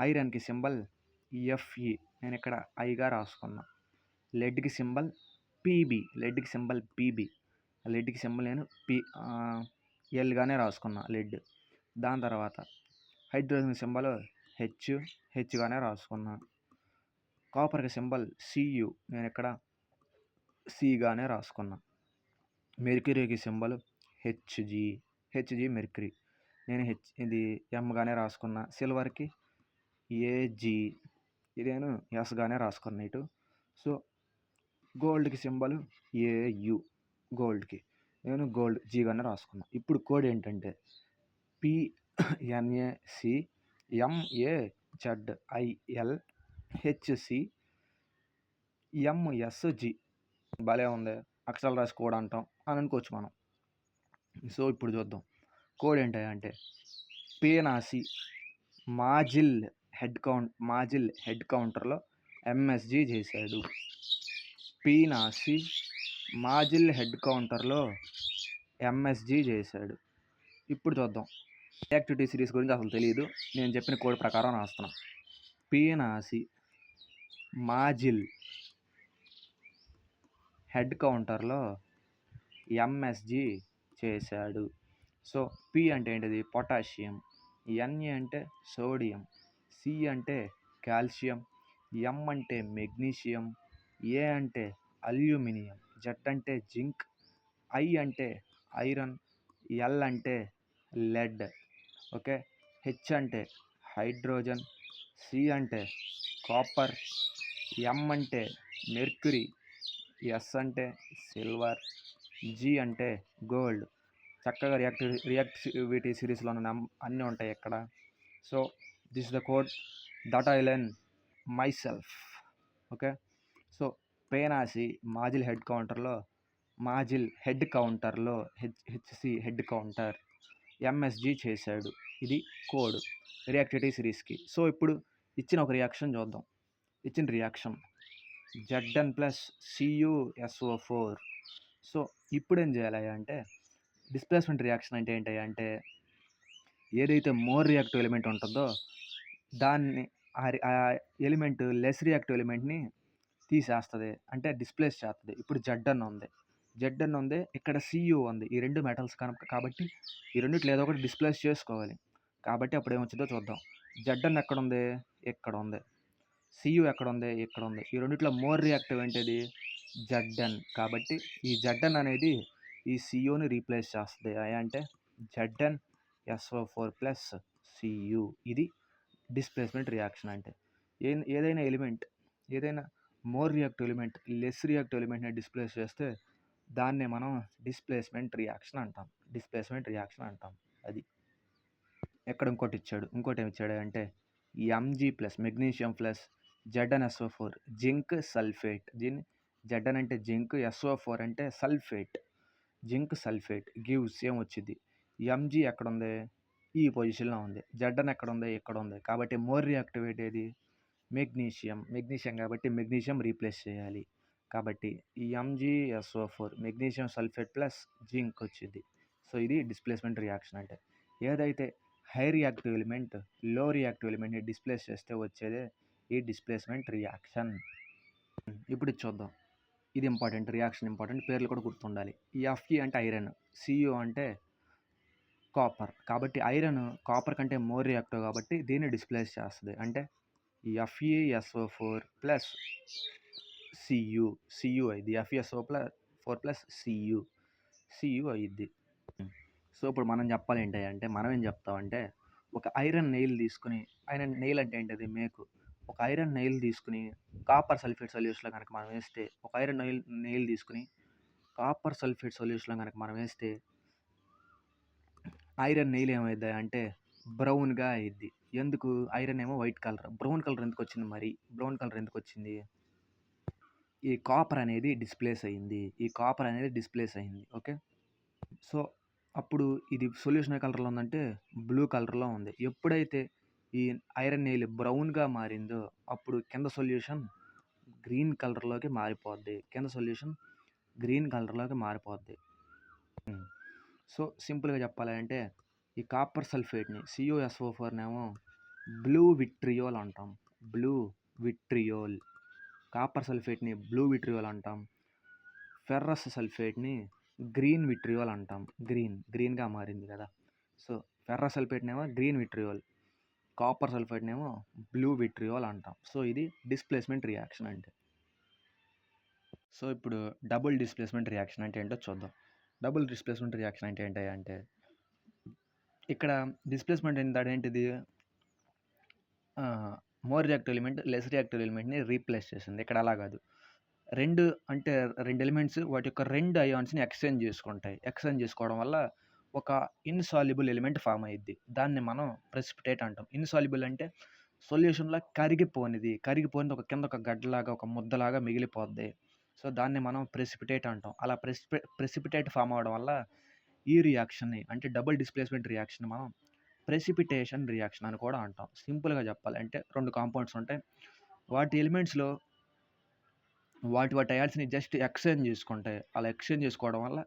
ఐరన్కి సింబల్ ఎఫ్ఈ, నేను ఇక్కడ ఐగా రాసుకున్నా. లెడ్కి సింబల్ పీబీ, లెడ్కి సింబల్ నేను ఎల్గానే రాసుకున్నా లెడ్. దాని తర్వాత హైడ్రోజన్ సింబల్ హెచ్గానే రాసుకున్నా. కాపర్కి సింబల్ సియు, నేను ఇక్కడ సిగానే రాసుకున్నా. మెర్క్యూరీకి సింబల్ హెచ్జి మెర్క్యూరీ, నేను ఇది ఎంగానే రాసుకున్నా. సిల్వర్కి ఏజీ, ఇది నేను ఎస్గానే రాసుకున్నా ఇటు. సో గోల్డ్కి సింబల్ ఏయు, గోల్డ్కి నేను గోల్డ్ జీగానే రాసుకున్నా. ఇప్పుడు కోడ్ ఏంటంటే పిఎన్ఏసి ఎంఏజెడ్ఐఎల్ హెచ్సి ఎంఎస్జి. భలే ఉంది, అక్షరాలు రాసి కోడ్ అంటాం అని అనుకోవచ్చు మనం. సో ఇప్పుడు చూద్దాం కోడ్ ఏంటంటే పేనాసి మాజిల్ హెడ్ కౌంటర్లో ఎంఎస్జి చేశాడు. పీనాసి మాజిల్ హెడ్ కౌంటర్లో ఎంఎస్జి చేశాడు. ఇప్పుడు చూద్దాం. రియాక్టివిటీ సిరీస్ గురించి అసలు తెలియదు, నేను చెప్పిన కోడ్ ప్రకారం రాస్తున్నా. పీనాసి మాజిల్ హెడ్ కౌంటర్లో ఎంఎస్జి చేశాడు. సో పి అంటే ఏంటిది పొటాషియం, ఎన్ఏ అంటే సోడియం, సి అంటే కాల్షియం, ఎం అంటే మెగ్నీషియం, ఏ అంటే అల్యూమినియం, జెడ్ అంటే జింక్, ఐ అంటే ఐరన్, ఎల్ అంటే లెడ్, ఓకే, హెచ్ అంటే హైడ్రోజన్, సి అంటే కాపర్, ఎం అంటే మెర్క్యూరీ, ఎస్ అంటే సిల్వర్, జి అంటే గోల్డ్. చక్కగా రియాక్టివిటీ సిరీస్లో అన్నీ ఉంటాయి ఇక్కడ. So this is the code that I learn my self. Okay, so పేనాసి మాజిల్ head కౌంటర్లో హెచ్సి హెడ్ కౌంటర్ ఎంఎస్జి చేశాడు. ఇది కోడ్ రియాక్టివిటీ సిరీస్కి. సో ఇప్పుడు ఇచ్చిన ఒక రియాక్షన్ చూద్దాం. ఇచ్చిన రియాక్షన్ Zn+CuSO4. సో ఇప్పుడు ఏం చేయాలి అంటే డిస్ప్లేస్మెంట్ రియాక్షన్ అంటే ఏంటంటే ఏదైతే మోర్ రియాక్టివ్ ఎలిమెంట్ ఉంటుందో దాన్ని ఆ ఎలిమెంట్ లెస్ రియాక్టివ్ ఎలిమెంట్ని తీసేస్తుంది, అంటే డిస్ప్లేస్ చేస్తుంది. ఇప్పుడు జెడ్ఎన్ ఉంది, ఇక్కడ సియు ఉంది. ఈ రెండు మెటల్స్ కాబట్టి ఈ రెండిట్లో ఏదో ఒకటి డిస్ప్లేస్ చేసుకోవాలి. కాబట్టి అప్పుడు ఏమొచ్చిందో చూద్దాం. జెడ్ఎన్ ఎక్కడుంది? ఇక్కడుంది. సియు ఎక్కడుంది? ఇక్కడుంది. ఈ రెండిట్లో మోర్ రియాక్టివ్ ఏంటిది? జెడ్ఎన్. కాబట్టి ఈ జెడ్ఎన్ అనేది ఈ సియుని రీప్లేస్ చేస్తది. అంటే జెడ్ఎన్ ఎస్ఓ4 ప్లస్ సియు. ఇది డిస్ప్లేస్మెంట్ రియాక్షన్ అంటే. ఏదైనా ఎలిమెంట్, ఏదైనా more reactive element less reactive ఎలిమెంట్ని డిస్ప్లేస్ చేస్తే దాన్నే మనం డిస్ప్లేస్మెంట్ రియాక్షన్ అంటాం. డిస్ప్లేస్మెంట్ రియాక్షన్ అంటాం. అది. ఇక్కడ ఇంకోటి ఏమి ఇచ్చాడు అంటే MG plus magnesium plus ZNSO four zinc sulphate. ZN అంటే జింక్, ఎస్ఓ4 అంటే సల్ఫేట్, జింక్ సల్ఫేట్ గివ్స్ ఏమొచ్చింది? ఎంజీ ఎక్కడుంది? ఈ పొజిషన్లో ఉంది. జెడ్ఎన్ ఎక్కడుంది? ఇక్కడ ఉంది. కాబట్టి మోర్ రియాక్టివేట్ ఏది? మెగ్నీషియం కాబట్టి మెగ్నీషియం రీప్లేస్ చేయాలి. కాబట్టి ఈ ఎంజీఎస్ఓ4 మెగ్నీషియం సల్ఫేట్ ప్లస్ జింక్ వచ్చింది. సో ఇది డిస్ప్లేస్మెంట్ రియాక్షన్ అంటే. ఏదైతే హై రియాక్టివ్ ఎలిమెంట్ లో రియాక్టివ్ ఎలిమెంట్ని డిస్ప్లేస్ చేస్తే వచ్చేదే ఈ డిస్ప్లేస్మెంట్ రియాక్షన్. ఇప్పుడు ఇది చూద్దాం. ఇది ఇంపార్టెంట్, రియాక్షన్ ఇంపార్టెంట్, పేర్లు కూడా గుర్తుండాలి. ఈ ఎఫ్ఈ అంటే ఐరన్, సియు అంటే కాపర్. కాబట్టి ఐరన్ కాపర్ కంటే మోర్ రియాక్టివ్ కాబట్టి దీన్ని డిస్ప్లేస్ చేస్తుంది. అంటే FeSO4 ప్లస్ సియు అయింది. FeSO4 ప్లస్ సియు అయ్యిద్ది. సో ఇప్పుడు మనం చెప్పాలి ఏంటంటే మనం ఏం చెప్తామంటే ఒక ఐరన్ నెయిల్ తీసుకుని, ఐరన్ నెయిల్ అంటే ఏంటది? మేకు. ఒక ఐరన్ నెయిల్ తీసుకుని కాపర్ సల్ఫేట్ సొల్యూషన్లో కనుక మనం వేస్తే, ఒక ఐరన్ నెయిల్ తీసుకుని కాపర్ సల్ఫేట్ సొల్యూషన్లో కనుక మనం వేస్తే ఐరన్ నెయిల్ ఏమైద్ది అంటే బ్రౌన్గా అయ్యిద్ది. ఎందుకు? ఐరన్ ఏమో వైట్ కలర్, బ్రౌన్ కలర్ ఎందుకు వచ్చింది? మరి బ్రౌన్ కలర్ ఎందుకు వచ్చింది? ఈ కాపర్ అనేది డిస్ప్లేస్ అయింది. ఓకే. సో అప్పుడు ఇది సొల్యూషన్ ఏ కలర్లో ఉందంటే బ్లూ కలర్లో ఉంది. ఎప్పుడైతే ఈ ఐరన్ నెయిల్ బ్రౌన్గా మారిందో అప్పుడు కింద సొల్యూషన్ గ్రీన్ కలర్లోకి మారిపోద్ది. సో సింపుల్గా చెప్పాలి అంటే ఈ కాపర్ సల్ఫేట్ని CuSO4నేమో బ్లూ విట్రియోల్ అంటాం. కాపర్ సల్ఫేట్ని బ్లూ విట్రియోల్ అంటాం. ఫెర్రస్ సల్ఫేట్ని గ్రీన్ విట్రియోల్ అంటాం. గ్రీన్గా మారింది కదా. సో ఫెర్రస్ సల్ఫేట్నేమో గ్రీన్ విట్రియోల్, కాపర్ సల్ఫేట్నేమో బ్లూ విట్రియోల్ అంటాం. సో ఇది డిస్ప్లేస్మెంట్ రియాక్షన్ అంటే. సో ఇప్పుడు డబుల్ డిస్ప్లేస్మెంట్ రియాక్షన్ అంటే ఏంటో చూద్దాం. డబుల్ డిస్ప్లేస్మెంట్ రియాక్షన్ అంటే ఏంటంటే ఇక్కడ డిస్ప్లేస్మెంట్ ఏంటిది? More reactive element less reactive ఎలిమెంట్ని రీప్లేస్ చేసింది. ఇక్కడ అలా కాదు. రెండు ఎలిమెంట్స్ వాటి యొక్క 2 అయాన్స్ని ఎక్స్చేంజ్ చేసుకోవడం వల్ల ఒక ఇన్సాల్యుబుల్ ఎలిమెంట్ ఫామ్ అయ్యిద్ది. దాన్ని మనం ప్రెసిపిటేట్ అంటాం. ఇన్సాల్యుబుల్ అంటే సొల్యూషన్లో కరిగిపోనిది ఒక కింద ఒక గడ్డలాగా, ఒక ముద్దలాగా మిగిలిపోద్ది. సో దాన్ని మనం ప్రెసిపిటేట్ అంటాం. అలా ప్రెసిపిటేట్ ఫామ్ అవ్వడం వల్ల ఈ రియాక్షన్ని అంటే డబుల్ డిస్ప్లేస్మెంట్ రియాక్షన్ మనం ప్రెసిపిటేషన్ రియాక్షన్ అని కూడా అంటాం. సింపుల్గా చెప్పాలంటే 2 కాంపౌండ్స్ ఉంటాయి. వాటి ఎలిమెంట్స్లో వాటి అయాన్స్ని జస్ట్ ఎక్స్చేంజ్ చేసుకుంటాయి. అలా ఎక్స్చేంజ్ చేసుకోవడం వల్ల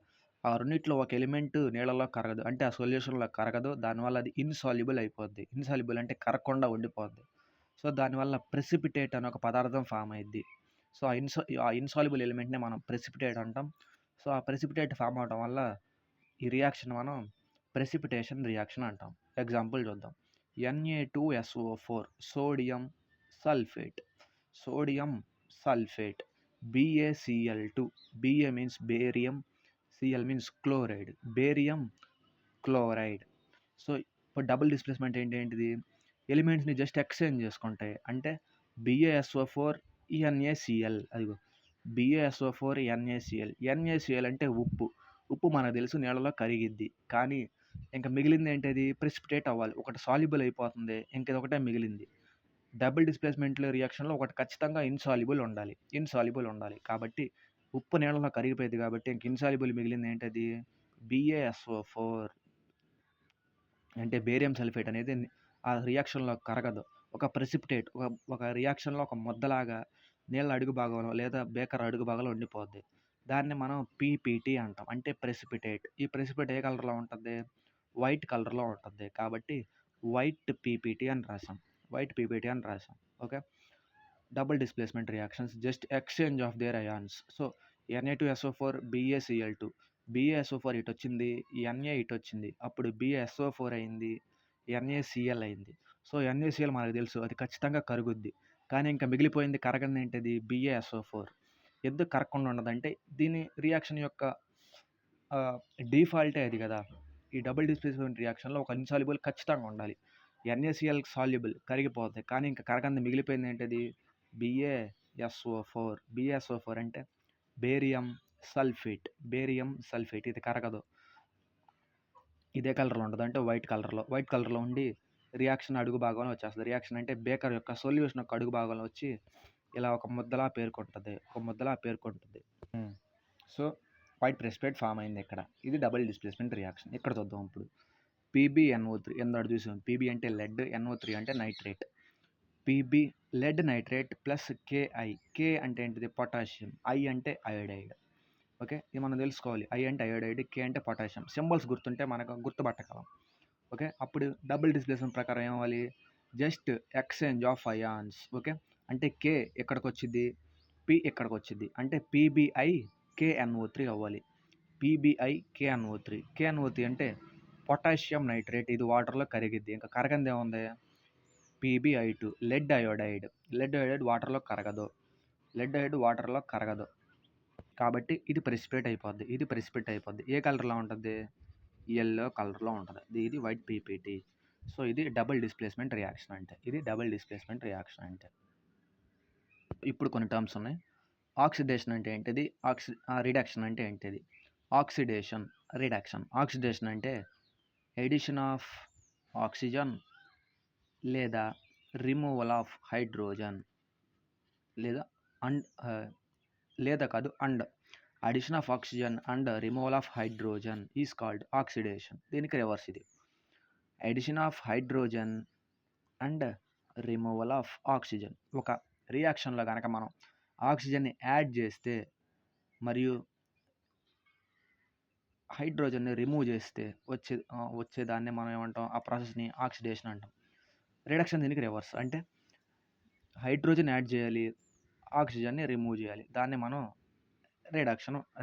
ఆ రెండిట్లో ఒక ఎలిమెంట్ నీళ్ళలో కరగదు, అంటే ఆ సొల్యూషన్లో కరగదు. దానివల్ల అది ఇన్సాల్యుబుల్ అయిపోద్ది. ఇన్సాల్యుబుల్ అంటే కరగకుండా ఉండిపోద్ది. సో దానివల్ల ప్రెసిపిటేట్ అనే ఒక పదార్థం ఫామ్ అయ్యిద్ది. సో ఆ ఇన్సాల్యుబుల్ ఎలిమెంట్ని మనం ప్రెసిపిటేట్ అంటాం. సో ఆ ప్రెసిపిటేట్ ఫామ్ అవడం వల్ల ఈ రియాక్షన్ మనం ప్రెసిపిటేషన్ రియాక్షన్ అంటాం. ఎగ్జాంపుల్ చూద్దాం. Na2SO4 sodium sulphate BaCl2. Ba means barium, Cl means chloride, barium chloride. So ఇప్పుడు డబుల్ డిస్ప్లేస్మెంట్ ఏంటిది? ఎలిమెంట్స్ని జస్ట్ ఎక్స్చేంజ్ చేసుకుంటాయి. అంటే BaSO4 NaCl. అదిగో BaSO4 NaCl అంటే ఉప్పు మనకు తెలుసు నీళ్ళలో కరిగిద్ది. కానీ ఇంకా మిగిలింది ఏంటది? ప్రెసిపిటేట్ అవ్వాలి. ఒకటి సాల్యుబుల్ అయిపోతుంది, ఇంక ఒకటే మిగిలింది. డబుల్ డిస్ప్లేస్మెంట్ రియాక్షన్లో ఒకటి ఖచ్చితంగా ఇన్సాల్యుబుల్ ఉండాలి. కాబట్టి ఉప్పు నీళ్ళలో కరిగిపోయింది కాబట్టి ఇంక ఇన్సాల్యుబుల్ మిగిలింది ఏంటది? BaSO4 అంటే బేరియం సల్ఫేట్ అనేది ఆ రియాక్షన్లో కరగదు. ఒక ప్రెసిపిటేట్ ఒక రియాక్షన్లో ఒక ముద్దలాగా నీళ్ళ అడుగు భాగంలో లేదా బేకర్ అడుగు భాగంలో ఉండిపోద్ది. దాన్ని మనం PPT అంటాం. అంటే ప్రెసిపిటేట్. ఈ ప్రెసిపిటేట్ ఏ కలర్లో ఉంటుంది? వైట్ కలర్లో ఉంటుంది. కాబట్టి వైట్ PPT అని రాసాం. Okay. Double displacement reactions just exchange of their ions. So Na2SO4 BaCl2. BaSO4 ఇటు వచ్చింది, Na ఇటు వచ్చింది. అప్పుడు BaSO4 అయింది, NaCl అయింది. సో, NaCl మనకు తెలుసు అది ఖచ్చితంగా కరుగుద్ది. కానీ ఇంకా మిగిలిపోయింది కరగనిది ఏంటిది? BaSO4. ఎందుకు కరగకుండా ఉండదంటే దీని రియాక్షన్ యొక్క ఆహ్, డిఫాల్టే అది గదా! ఈ డబుల్ డిస్ప్లేస్‌మెంట్ రియాక్షన్‌లో ఒక ఇన్సాల్యుబుల్ ఖచ్చితంగా ఉండాలి. NaCl సాల్యుబుల్ కరిగిపోద్ది. కానీ ఇంకా కరగనిది మిగిలిపోయింది ఏంటిది? BaSO4. BaSO4 అంటే బేరియం సల్ఫేట్. బేరియం సల్ఫేట్ ఇది కరగదు. ఇదే కలర్‌లో ఉంటది. అంటే వైట్ కలర్‌లో. వైట్ కలర్‌లో ఉండి రియాక్షన్ అడుగు భాగంలో వచ్చేస్తది. రియాక్షన్ అంటే బేకర్ యొక్క సొల్యూషన్ యొక్క అడుగు భాగంలో వచ్చి ఇలా ఒక ముద్దలా పేరుకుంటది. ఒక ముద్దలా పేరుకుంటది. సో, వైట్ ప్రెసిపిటేట్ ఫార్మ్ అయింది ఇక్కడ. ఇది డబుల్ డిస్ప్లేస్మెంట్ రియాక్షన్. ఇక్కడ చూద్దాం ఇప్పుడు. PbNO3 ఇందాక చూసాం. Pb అంటే లెడ్, NO3 అంటే nitrate. Pb lead nitrate plus Ki. K అంటే ఏంటిది? పొటాషియం. I అంటే అయోడైడ్. ఓకే. ఇది మనం తెలుసుకోవాలి. I అంటే అయోడైడ్, K అంటే పొటాషియం. సింబల్స్ గుర్తుంటే మనకు గుర్తుపట్టగలం. ఓకే. అప్పుడు డబుల్ డిస్ప్లేస్మెంట్ ప్రకారం ఏమవ్వాలి? Just exchange of ions. Okay. అంటే K ఎక్కడికొచ్చిద్ది? P ఎక్కడికొచ్చిద్ది? అంటే PbI KNO3 అవ్వాలి. PbI KNO3. KNO3 అంటే పొటాషియం నైట్రేట్. ఇది వాటర్‌లో కరిగిద్ది. ఇంకా కరగనిదేముంది? PbI2 lead iodide. Lead iodide వాటర్‌లో కరగదు. లెడ్ అయోడైడ్ వాటర్‌లో కరగదు. కాబట్టి ఇది ప్రెసిపిటేట్ అయిపోద్ది. ఇది ప్రెసిపిటేట్ అయిపోద్ది. ఏ కలర్‌లో ఉంటది? యెల్లో కలర్‌లో ఉంటది. ఇది వైట్ పీపీటీ. సో, ఇది డబుల్ డిస్ప్లేస్మెంట్ రియాక్షన్ అంటే. ఇది డబుల్ డిస్ప్లేస్మెంట్ రియాక్షన్ అంటే. ఇప్పుడు కొన్ని టర్మ్స్ ఉన్నాయి. ఆక్సిడేషన్ అంటే ఏంటిది? రిడక్షన్ అంటే ఏంటిది? Oxidation, reduction. ఆక్సిడేషన్ అంటే ఎడిషన్ ఆఫ్ ఆక్సిజన్ లేదా రిమూవల్ ఆఫ్ హైడ్రోజన్ లేదా addition of oxygen and removal of hydrogen is called oxidation. దీనికి రివర్స్ ఇది. Addition of hydrogen and removal of oxygen. ఒక రియాక్షన్లో కనుక మనం ఆక్సిజన్ని యాడ్ చేస్తే మరియు హైడ్రోజన్ని రిమూవ్ చేస్తే వచ్చేదాన్ని మనం ఏమంటాం? ఆ ప్రాసెస్ని ఆక్సిడేషన్ అంటాం. రిడక్షన్ దీనికి రివర్స్. అంటే హైడ్రోజన్ యాడ్ చేయాలి, ఆక్సిజన్ని రిమూవ్ చేయాలి. దాన్ని మనం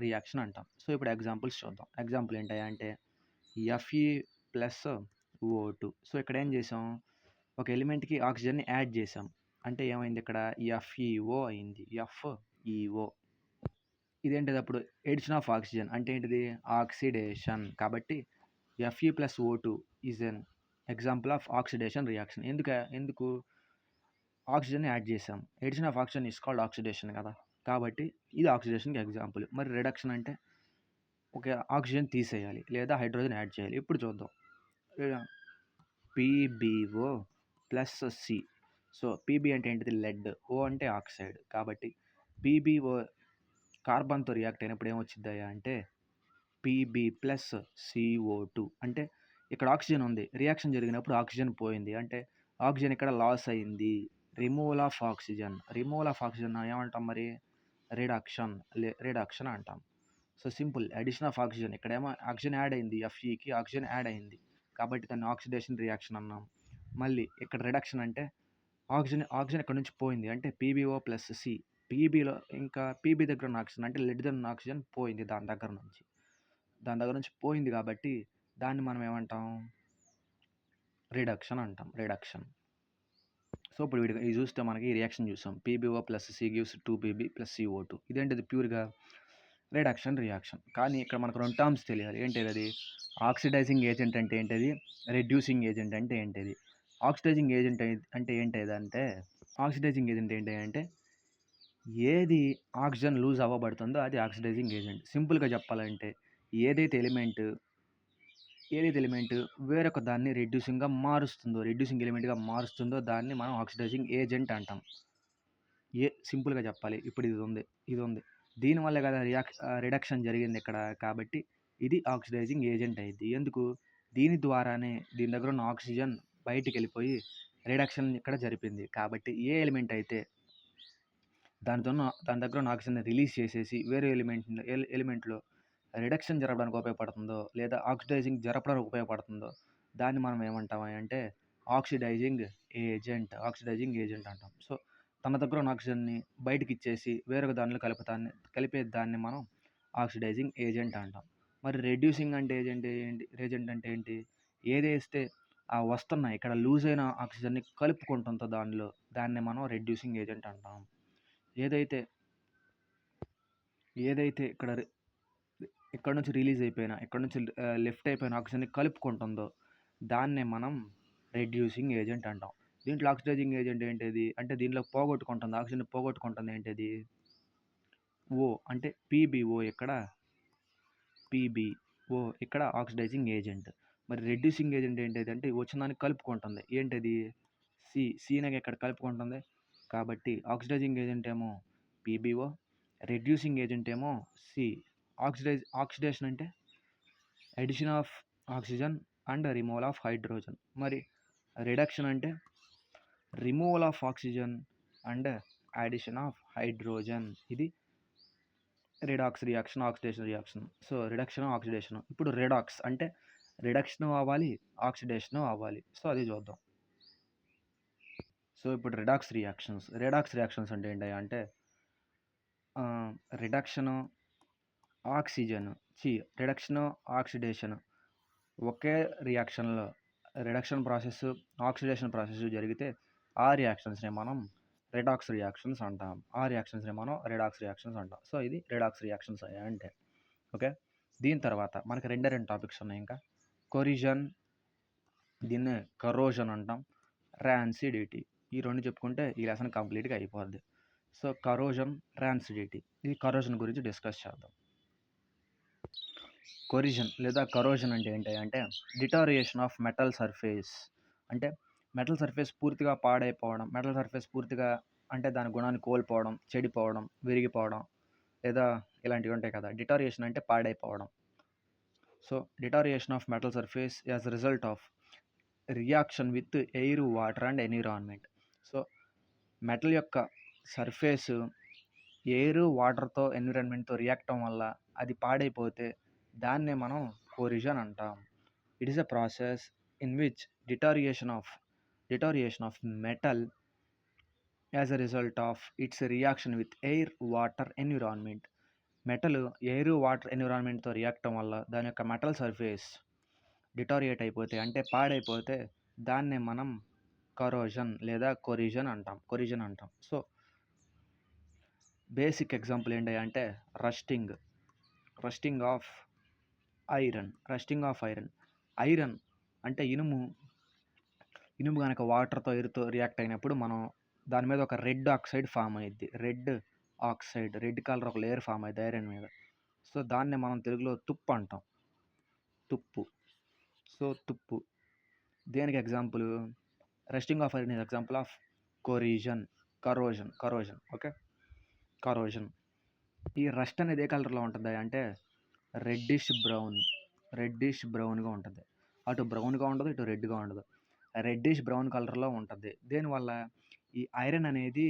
రియాక్షన్ అంటాం. సో, ఇప్పుడు ఎగ్జాంపుల్స్ చూద్దాం. ఎగ్జాంపుల్ ఏంటంటే Fe+O2. సో, ఇక్కడ ఏం చేసాం? ఒక ఎలిమెంట్‌కి ఆక్సిజన్ని యాడ్ చేసాం. అంటే ఏమైంది ఇక్కడ? FeO అయింది. FeO. ఇదేంటిది అప్పుడు? Addition of oxygen. అంటే ఏంటిది? ఆక్సిడేషన్. కాబట్టి Fe+O2 is an example of oxidation reaction. ఎందుకు? ఆక్సిజన్ యాడ్ చేసాం. Addition of oxygen is called oxidation కదా! కాబట్టి ఇది ఆక్సిడేషన్‌కి ఎగ్జాంపుల్. మరి రిడక్షన్ అంటే ఒక ఆక్సిజన్ తీసేయాలి లేదా హైడ్రోజన్ యాడ్ చేయాలి. ఇప్పుడు చూద్దాం. PbO+C. సో, Pb అంటే ఏంటిది? లెడ్. O అంటే ఆక్సైడ్. కాబట్టి PbO కార్బన్‌తో రియాక్ట్ అయినప్పుడు ఏమొచ్చిద్దయ్యా అంటే Pb+CO2. అంటే ఇక్కడ ఆక్సిజన్ ఉంది. రియాక్షన్ జరిగినప్పుడు ఆక్సిజన్ పోయింది. అంటే ఆక్సిజన్ ఇక్కడ లాస్ అయింది. Removal of oxygen. Removal of oxygen ఏమంటాం మరి? రిడక్షన్ అంటాం. So, simple. Addition of oxygen. ఇక్కడేమో ఆక్సిజన్ యాడ్ అయింది. Feకి ఆక్సిజన్ యాడ్ అయింది. కాబట్టి దాన్ని ఆక్సిడేషన్ రియాక్షన్ అన్నాం. మళ్ళీ ఇక్కడ రిడక్షన్ అంటే ఆక్సిజన్ ఇక్కడ నుంచి పోయింది. అంటే PbO+C. పీబీలో ఇంకా పీబీ దగ్గర ఉన్న ఆక్సిజన్ అంటే లెడ్ దగ్గర ఉన్న ఆక్సిజన్ పోయింది దాని దగ్గర నుంచి పోయింది కాబట్టి దాన్ని మనం ఏమంటాం? రిడక్షన్ అంటాం. రిడక్షన్. సో, ఇప్పుడు ఇది చూస్తే మనకి ఈ రియాక్షన్ చూసాం. PbO+C gives 2Pb+CO2. ఇదేంటిది? ప్యూర్‌గా రిడక్షన్ రియాక్షన్. కానీ ఇక్కడ మనకు 2 టర్మ్స్ తెలియాలి. ఏంటిదది? ఆక్సిడైజింగ్ ఏజెంట్ అంటే ఏంటిది? రెడ్యూసింగ్ ఏజెంట్ అంటే ఏంటిది? ఆక్సిడైజింగ్ ఏజెంట్ అంటే ఏంటిదంటే ఆక్సిడైజింగ్ ఏజెంట్ ఏంటంటే ఏది ఆక్సిజన్ లూజ్ అవ్వబడుతుందో అది ఆక్సిడైజింగ్ ఏజెంట్. సింపుల్‌గా చెప్పాలంటే ఏదైతే ఎలిమెంట్ వేరొక దాన్ని రెడ్యూసింగ్ ఎలిమెంట్‌గా మారుస్తుందో దాన్ని మనం ఆక్సిడైజింగ్ ఏజెంట్ అంటాం. సింపుల్‌గా చెప్పాలి. ఇప్పుడు ఇది ఉంది. దీనివల్లే కదా రిడక్షన్ జరిగింది ఇక్కడ. కాబట్టి ఇది ఆక్సిడైజింగ్ ఏజెంట్ అయ్యిద్ది. ఎందుకు? దీని ద్వారానే దీని దగ్గర ఉన్న ఆక్సిజన్ బయటికెళ్ళిపోయి రిడక్షన్ ఇక్కడ జరిపింది. కాబట్టి ఏ ఎలిమెంట్ అయితే దాని దగ్గర ఉన్న ఆక్సిజన్ని రిలీజ్ చేసేసి వేరే ఎలిమెంట్‌లో రిడక్షన్ జరగడానికి ఉపయోగపడుతుందో లేదా ఆక్సిడైజింగ్ జరపడానికి ఉపయోగపడుతుందో దాన్ని మనం ఏమంటాం అంటే ఆక్సిడైజింగ్ ఏజెంట్ అంటాం. సో, తన దగ్గర ఉన్న ఆక్సిజన్ని బయటికి ఇచ్చేసి వేరొక దానిలో కలిపే దాన్ని మనం ఆక్సిడైజింగ్ ఏజెంట్ అంటాం. మరి రెడ్యూసింగ్ అంటే ఏజెంట్ అంటే ఏంటి? ఏదైతే వస్తున్నాయి ఇక్కడ లూజ్ అయిన ఆక్సిజన్‌ని కలుపుకుంటుందో దాన్ని మనం రెడ్యూసింగ్ ఏజెంట్ అంటాం. ఏదైతే ఏదైతే ఇక్కడ నుంచి రిలీజ్ అయిపోయిన ఇక్కడ నుంచి లెఫ్ట్ అయిపోయిన ఆక్సిజన్‌ని కలుపుకుంటుందో దాన్నే మనం రెడ్యూసింగ్ ఏజెంట్ అంటాం. దీంట్లో ఆక్సిడైజింగ్ ఏజెంట్ ఏంటిది? అంటే దీనిలో ఆక్సిజన్‌ని పోగొట్టుకుంటుంది ఏంటిది? ఓ అంటే పీబీఓ ఇక్కడ ఆక్సిడైజింగ్ ఏజెంట్. మరి రెడ్యూసింగ్ ఏజెంట్ ఏంటిది అంటే వచ్చిన దాన్ని కలుపుకుంటుంది. ఏంటిది? సినే ఇక్కడ కలుపుకుంటుంది. కాబట్టి ఆక్సిడైజింగ్ ఏజెంట్ ఏమో పీబీఓ, రెడ్యూసింగ్ ఏజెంట్ ఏమో సి. ఆక్సిడేషన్ అంటే addition of oxygen and removal of hydrogen. మరి రిడక్షన్ అంటే removal of oxygen and addition of hydrogen. ఇది redox reaction, oxidation reaction. So reduction, oxidation. ఇప్పుడు రిడాక్స్ అంటే రిడక్షన్ అవ్వాలి, oxidation అవ్వాలి. సో అది చూద్దాం. సో ఇప్పుడు రిడాక్స్ రియాక్షన్స్ అంటే ఏంటి అంటే రిడక్షను, ఆక్సిడేషన్ ఒకే రియాక్షన్లో రిడక్షన్ ప్రాసెస్, ఆక్సిడేషన్ ప్రాసెస్ జరిగితే ఆ రియాక్షన్స్ని మనం రిడాక్స్ రియాక్షన్స్ అంటాం. సో ఇది రిడాక్స్ రియాక్షన్స్ అంటే ఓకే. దీని తర్వాత మనకి రెండు టాపిక్స్ ఉన్నాయి ఇంకా. కొరిజన్, దీన్నే కరోజన్ అంటాం. ర్యాన్సిడిటీ. ఈ రెండు చెప్పుకుంటే ఈ లెసన్ కంప్లీట్గా అయిపోద్ది. So corrosion, rancidity. ఈ కరోజన్ గురించి డిస్కస్ చేద్దాం. కొరిజన్ లేదా కరోజన్ అంటే ఏంటి అంటే డిటోరియేషన్ ఆఫ్ మెటల్ సర్ఫేస్. అంటే మెటల్ సర్ఫేస్ పూర్తిగా పాడైపోవడం, మెటల్ సర్ఫేస్ పూర్తిగా అంటే దాని గుణాన్ని కోల్పోవడం, చెడిపోవడం, విరిగిపోవడం లేదా ఇలాంటివి ఉంటాయి కదా. డిటోరియేషన్ అంటే పాడైపోవడం. So deterioration of metal surface as result of reaction with air, water and environment. So metal యొక్క సర్ఫేస్ ఎయిర్, వాటర్తో, ఎన్విరాన్మెంట్తో రియాక్ట్ అవ్వడం వల్ల అది పాడైపోతే దాన్నే మనం కొరిజన్ అంటాం. It is a process in which deterioration of metal as a result of its reaction with air, water, environment. Metal air, water, ఎన్విరాన్మెంట్తో రియాక్ట్ అవ్వడం వల్ల దాని యొక్క మెటల్ సర్ఫేస్ డిటోరియేట్ అయిపోతే అంటే పాడైపోతే దాన్నే మనం కరోజన్ లేదా కొరిజన్ అంటాం. సో బేసిక్ ఎగ్జాంపుల్ ఏంటి అంటే రస్టింగ్ ఆఫ్ ఐరన్. ఐరన్ అంటే ఇనుము కనుక వాటర్తో, ఎయిర్తో రియాక్ట్ అయినప్పుడు మనం దాని మీద ఒక రెడ్ ఆక్సైడ్ ఫామ్ అయ్యిద్ది. రెడ్ కలర్ ఒక లేయర్ ఫామ్ అయ్యిద్ది ఐరన్ మీద. సో దాన్నే మనం తెలుగులో తుప్పు అంటాం. తుప్పు దేనికి example? Rusting of iron is example of corrosion. Okay. Corrosion. ఈ రస్ట్ అనేది ఏ కలర్లో ఉంటుంది అంటే రెడ్డిష్ బ్రౌన్గా ఉంటుంది. అటు బ్రౌన్గా ఉండదు, ఇటు రెడ్గా ఉండదు. రెడ్డిష్ బ్రౌన్ కలర్లో ఉంటుంది. దీనివల్ల ఈ ఐరన్ అనేది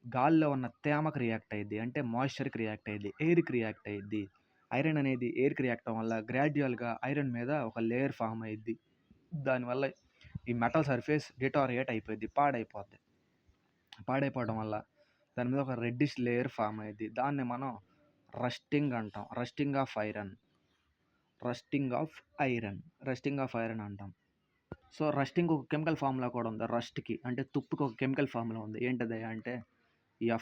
గాల్లో ఉన్న తేమకు రియాక్ట్ అయ్యిద్ది, అంటే మాయిశ్చర్కి రియాక్ట్ అయ్యిద్ది, ఎయిర్కి రియాక్ట్ అయ్యిద్ది. ఐరన్ అనేది ఎయిర్కి రియాక్ట్ అవ్వడం వల్ల గ్రాడ్యువల్గా ఐరన్ మీద ఒక లేయర్ ఫామ్ అయ్యిద్ది. దానివల్ల ఈ మెటల్ సర్ఫేస్ డిటోరియేట్ అయిపోద్ది, పాడైపోవడం వల్ల దాని మీద ఒక రెడ్డిష్ లేయర్ ఫామ్ అయ్యిద్ది. దాన్ని మనం రస్టింగ్ అంటాం. రస్టింగ్ ఆఫ్ ఐరన్ అంటాం. సో రస్టింగ్ ఒక కెమికల్ ఫార్ములా కూడా ఉంది. రస్ట్కి అంటే తుప్పుకి ఒక కెమికల్ ఫార్ములా ఉంది. ఏంటిది అంటే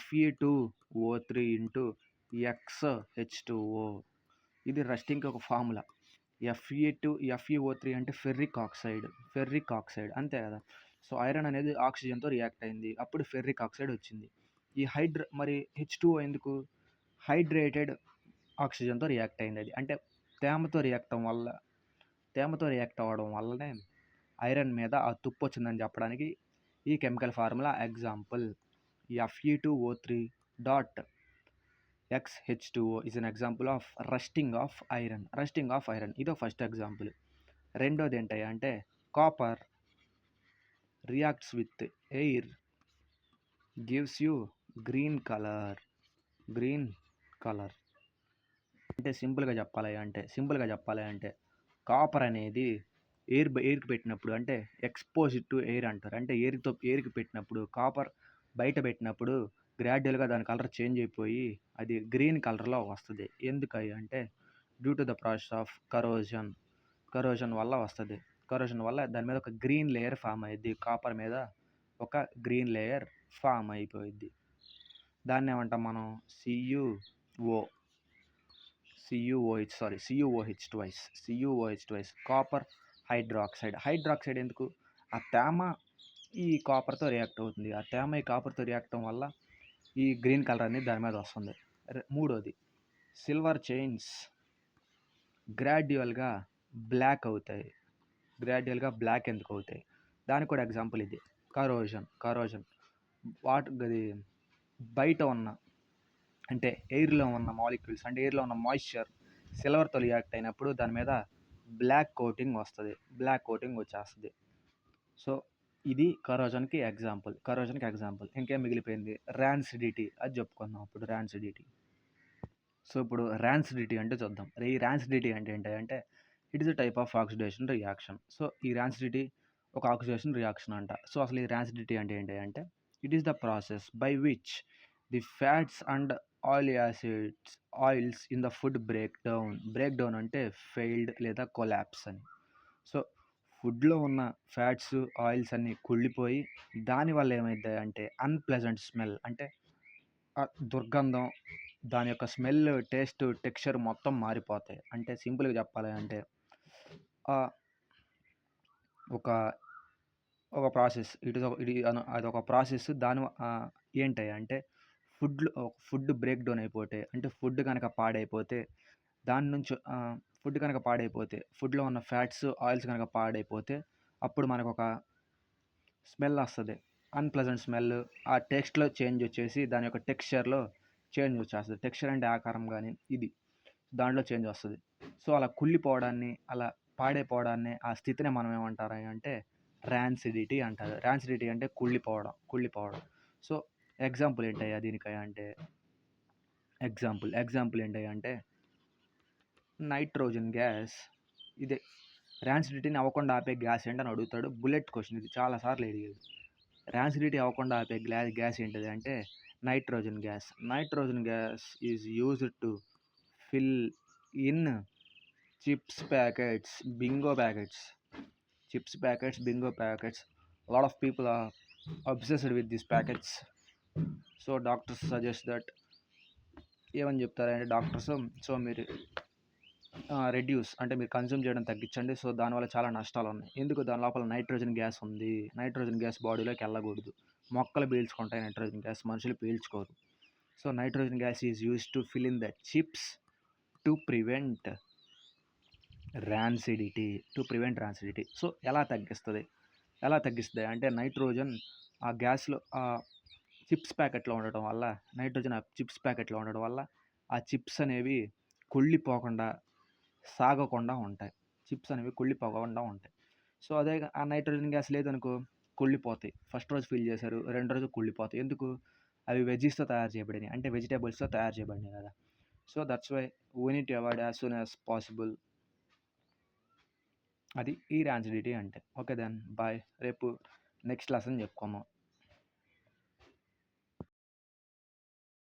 Fe2O3 ఇంటూ XH2O. ఇది రస్టింగ్కి ఒక ఫార్ములా. FeO3 అంటే ఫెర్రిక్ ఆక్సైడ్ అంతే కదా. సో ఐరన్ అనేది ఆక్సిజన్తో రియాక్ట్ అయింది, అప్పుడు ఫెర్రిక్ ఆక్సైడ్ వచ్చింది. మరి H2O ఎందుకు? హైడ్రేటెడ్ ఆక్సిజన్తో రియాక్ట్ అయింది. అది అంటే తేమతో రియాక్ట్ అవ్వడం వల్లనే ఐరన్ మీద ఆ తుప్పు వచ్చిందని చెప్పడానికి ఈ chemical formula example. Fe2O3.XH2O is an example of rusting of iron. ఇదో ఫస్ట్ ఎగ్జాంపుల్. రెండోది ఏంటి అంటే copper reacts with air gives you green colour. అంటే సింపుల్గా చెప్పాలి అంటే కాపర్ అనేది ఎయిర్కి పెట్టినప్పుడు అంటే ఎక్స్పోజ్డ్ టు ఎయిర్ అంటారు. అంటే ఎయిర్కి పెట్టినప్పుడు కాపర్ బయట పెట్టినప్పుడు గ్రాడ్యువల్గా దాని కలర్ చేంజ్ అయిపోయి అది గ్రీన్ కలర్లో వస్తుంది. ఎందుకు అంటే due to the process of corrosion వల్ల వస్తుంది. కరోషన్ వల్ల దాని మీద ఒక గ్రీన్ లేయర్ ఫామ్ అయ్యిద్ది. కాపర్ మీద ఒక గ్రీన్ లేయర్ ఫామ్ అయిపోయిద్ది. దాన్ని ఏమంటాం మనం? CUO CUOH twice copper hydroxide. Hydroxide ఎందుకు? ఆ తేమ ఈ కాపర్తో రియాక్ట్ అవుతుంది. ఆ తేమ ఈ కాపర్తో రియాక్ట్ అవ్వడం వల్ల ఈ గ్రీన్ కలర్ అనేది దాని మీద వస్తుంది. మూడోది, సిల్వర్ చైన్స్ గ్రాడ్యువల్గా బ్లాక్ అవుతాయి. గ్రాడ్యువల్గా బ్లాక్ ఎందుకు అవుతాయి? దానికి కూడా ఎగ్జాంపుల్ ఇది కరోజన్. అది బయట ఉన్న, అంటే ఎయిర్లో ఉన్న మాలిక్యూల్స్, అంటే ఎయిర్లో ఉన్న మాయిశ్చర్ సిల్వర్తో రియాక్ట్ అయినప్పుడు దాని మీద బ్లాక్ కోటింగ్ వచ్చేస్తుంది. సో ఇది కరోజన్కి ఎగ్జాంపుల్. ఇంకేం మిగిలిపోయింది? ర్యాన్సిడిటీ. అది చెప్పుకుందాం ఇప్పుడు. సో ఇప్పుడు ర్యాన్సిడిటీ అంటే చూద్దాం. ఈ ర్యాన్సిడిటీ అంటే ఏంటంటే it is a type of oxidation reaction. So ఈ ర్యాన్సిడిటీ ఒక ఆక్సిడేషన్ రియాక్షన్ అంట. సో అసలు ఈ ర్యాన్సిడిటీ అంటే ఏంటంటే it is the process by which the fats and oils in the food break down అంటే ఫెయిల్డ్ లేదా కొలాప్స్ అని. సో ఫుడ్లో ఉన్న ఫ్యాట్స్, ఆయిల్స్ అన్నీ కుళ్ళిపోయి దానివల్ల ఏమైద్ది అంటే అన్ప్లెజెంట్ స్మెల్, అంటే దుర్గంధం, దాని యొక్క స్మెల్, టేస్ట్, టెక్స్చర్ మొత్తం మారిపోతాయి. అంటే సింపుల్గా చెప్పాలి అంటే ఒక ప్రాసెస్, అదొక ప్రాసెస్. దాని ఏంటి అంటే ఫుడ్ బ్రేక్ డౌన్ అయిపోతే, అంటే ఫుడ్ కనుక పాడైపోతే దాని నుంచి ఫుడ్లో ఉన్న ఫ్యాట్స్, ఆయిల్స్ కనుక పాడైపోతే అప్పుడు మనకు ఒక స్మెల్ వస్తుంది, అన్ప్లెజెంట్ స్మెల్. ఆ టేస్ట్లో చేంజ్ వచ్చేసి దాని యొక్క టెక్స్చర్లో చేంజ్ వచ్చేస్తుంది. టెక్స్చర్ అంటే ఆకారం కానీ ఇది దాంట్లో చేంజ్ వస్తుంది. సో అలా కుళ్ళిపోవడాన్ని, అలా పాడైపోవడాన్ని, ఆ స్థితిని మనం ఏమంటారు అంటే ర్యాన్సిడిటీ అంటారు. ర్యాన్సిడిటీ అంటే కుళ్ళిపోవడం. సో ఎగ్జాంపుల్ ఏంటయ్యా దీనికయ్యా అంటే ఎగ్జాంపుల్ ఏంటయ్యా అంటే నైట్రోజన్ గ్యాస్. ఇదే ర్యాన్సిడిటీని అవ్వకుండా ఆపే గ్యాస్ ఏంటని అడుగుతాడు. బుల్లెట్ క్వశ్చన్ ఇది, చాలాసార్లు అడిగేది. ర్యాన్సిడిటీ అవ్వకుండా ఆపే గ్యాస్ ఏంటిది అంటే nitrogen gas is used to fill in chips packets, Bingo packets. Lot of people are obsessed with this packets. So doctors suggest that, ఏమని చెప్తారంటే డాక్టర్స్, సో మీరు రెడ్యూస్, అంటే మీరు కన్జ్యూమ్ చేయడం తగ్గించండి. సో దానివల్ల చాలా నష్టాలు ఉన్నాయి. ఎందుకు? దాని లోపల నైట్రోజన్ గ్యాస్ ఉంది. నైట్రోజన్ గ్యాస్ బాడీలోకి వెళ్ళకూడదు. మొక్కలు పీల్చుకుంటాయి నైట్రోజన్ గ్యాస్, మనుషులు పీల్చుకోరు. So nitrogen gas is used to fill in the chips to prevent rancidity. సో ఎలా తగ్గిస్తుంది అంటే నైట్రోజన్ ఆ గ్యాస్లో చిప్స్ ప్యాకెట్లో ఉండటం వల్ల, నైట్రోజన్ ఆ చిప్స్ ప్యాకెట్లో ఉండడం వల్ల ఆ చిప్స్ అనేవి కుళ్ళిపోకుండా, సాగకుండా ఉంటాయి. సో అదే ఆ నైట్రోజన్ గ్యాస్ లేదనుకో కుళ్ళిపోతాయి. ఫస్ట్ రోజు ఫిల్ చేశారు, రెండో రోజు కుళ్ళిపోతాయి. ఎందుకు? అవి వెజీస్తో తయారు చేయబడినాయి, అంటే వెజిటేబుల్స్తో తయారు చేయబడినాయి కదా. So that's why we need to avoid as soon as possible. అది ఈ ర్యాన్సిడిటీ అంటే. Okay then bye. రేపు నెక్స్ట్ లెసన్ చెప్పుకుందాం.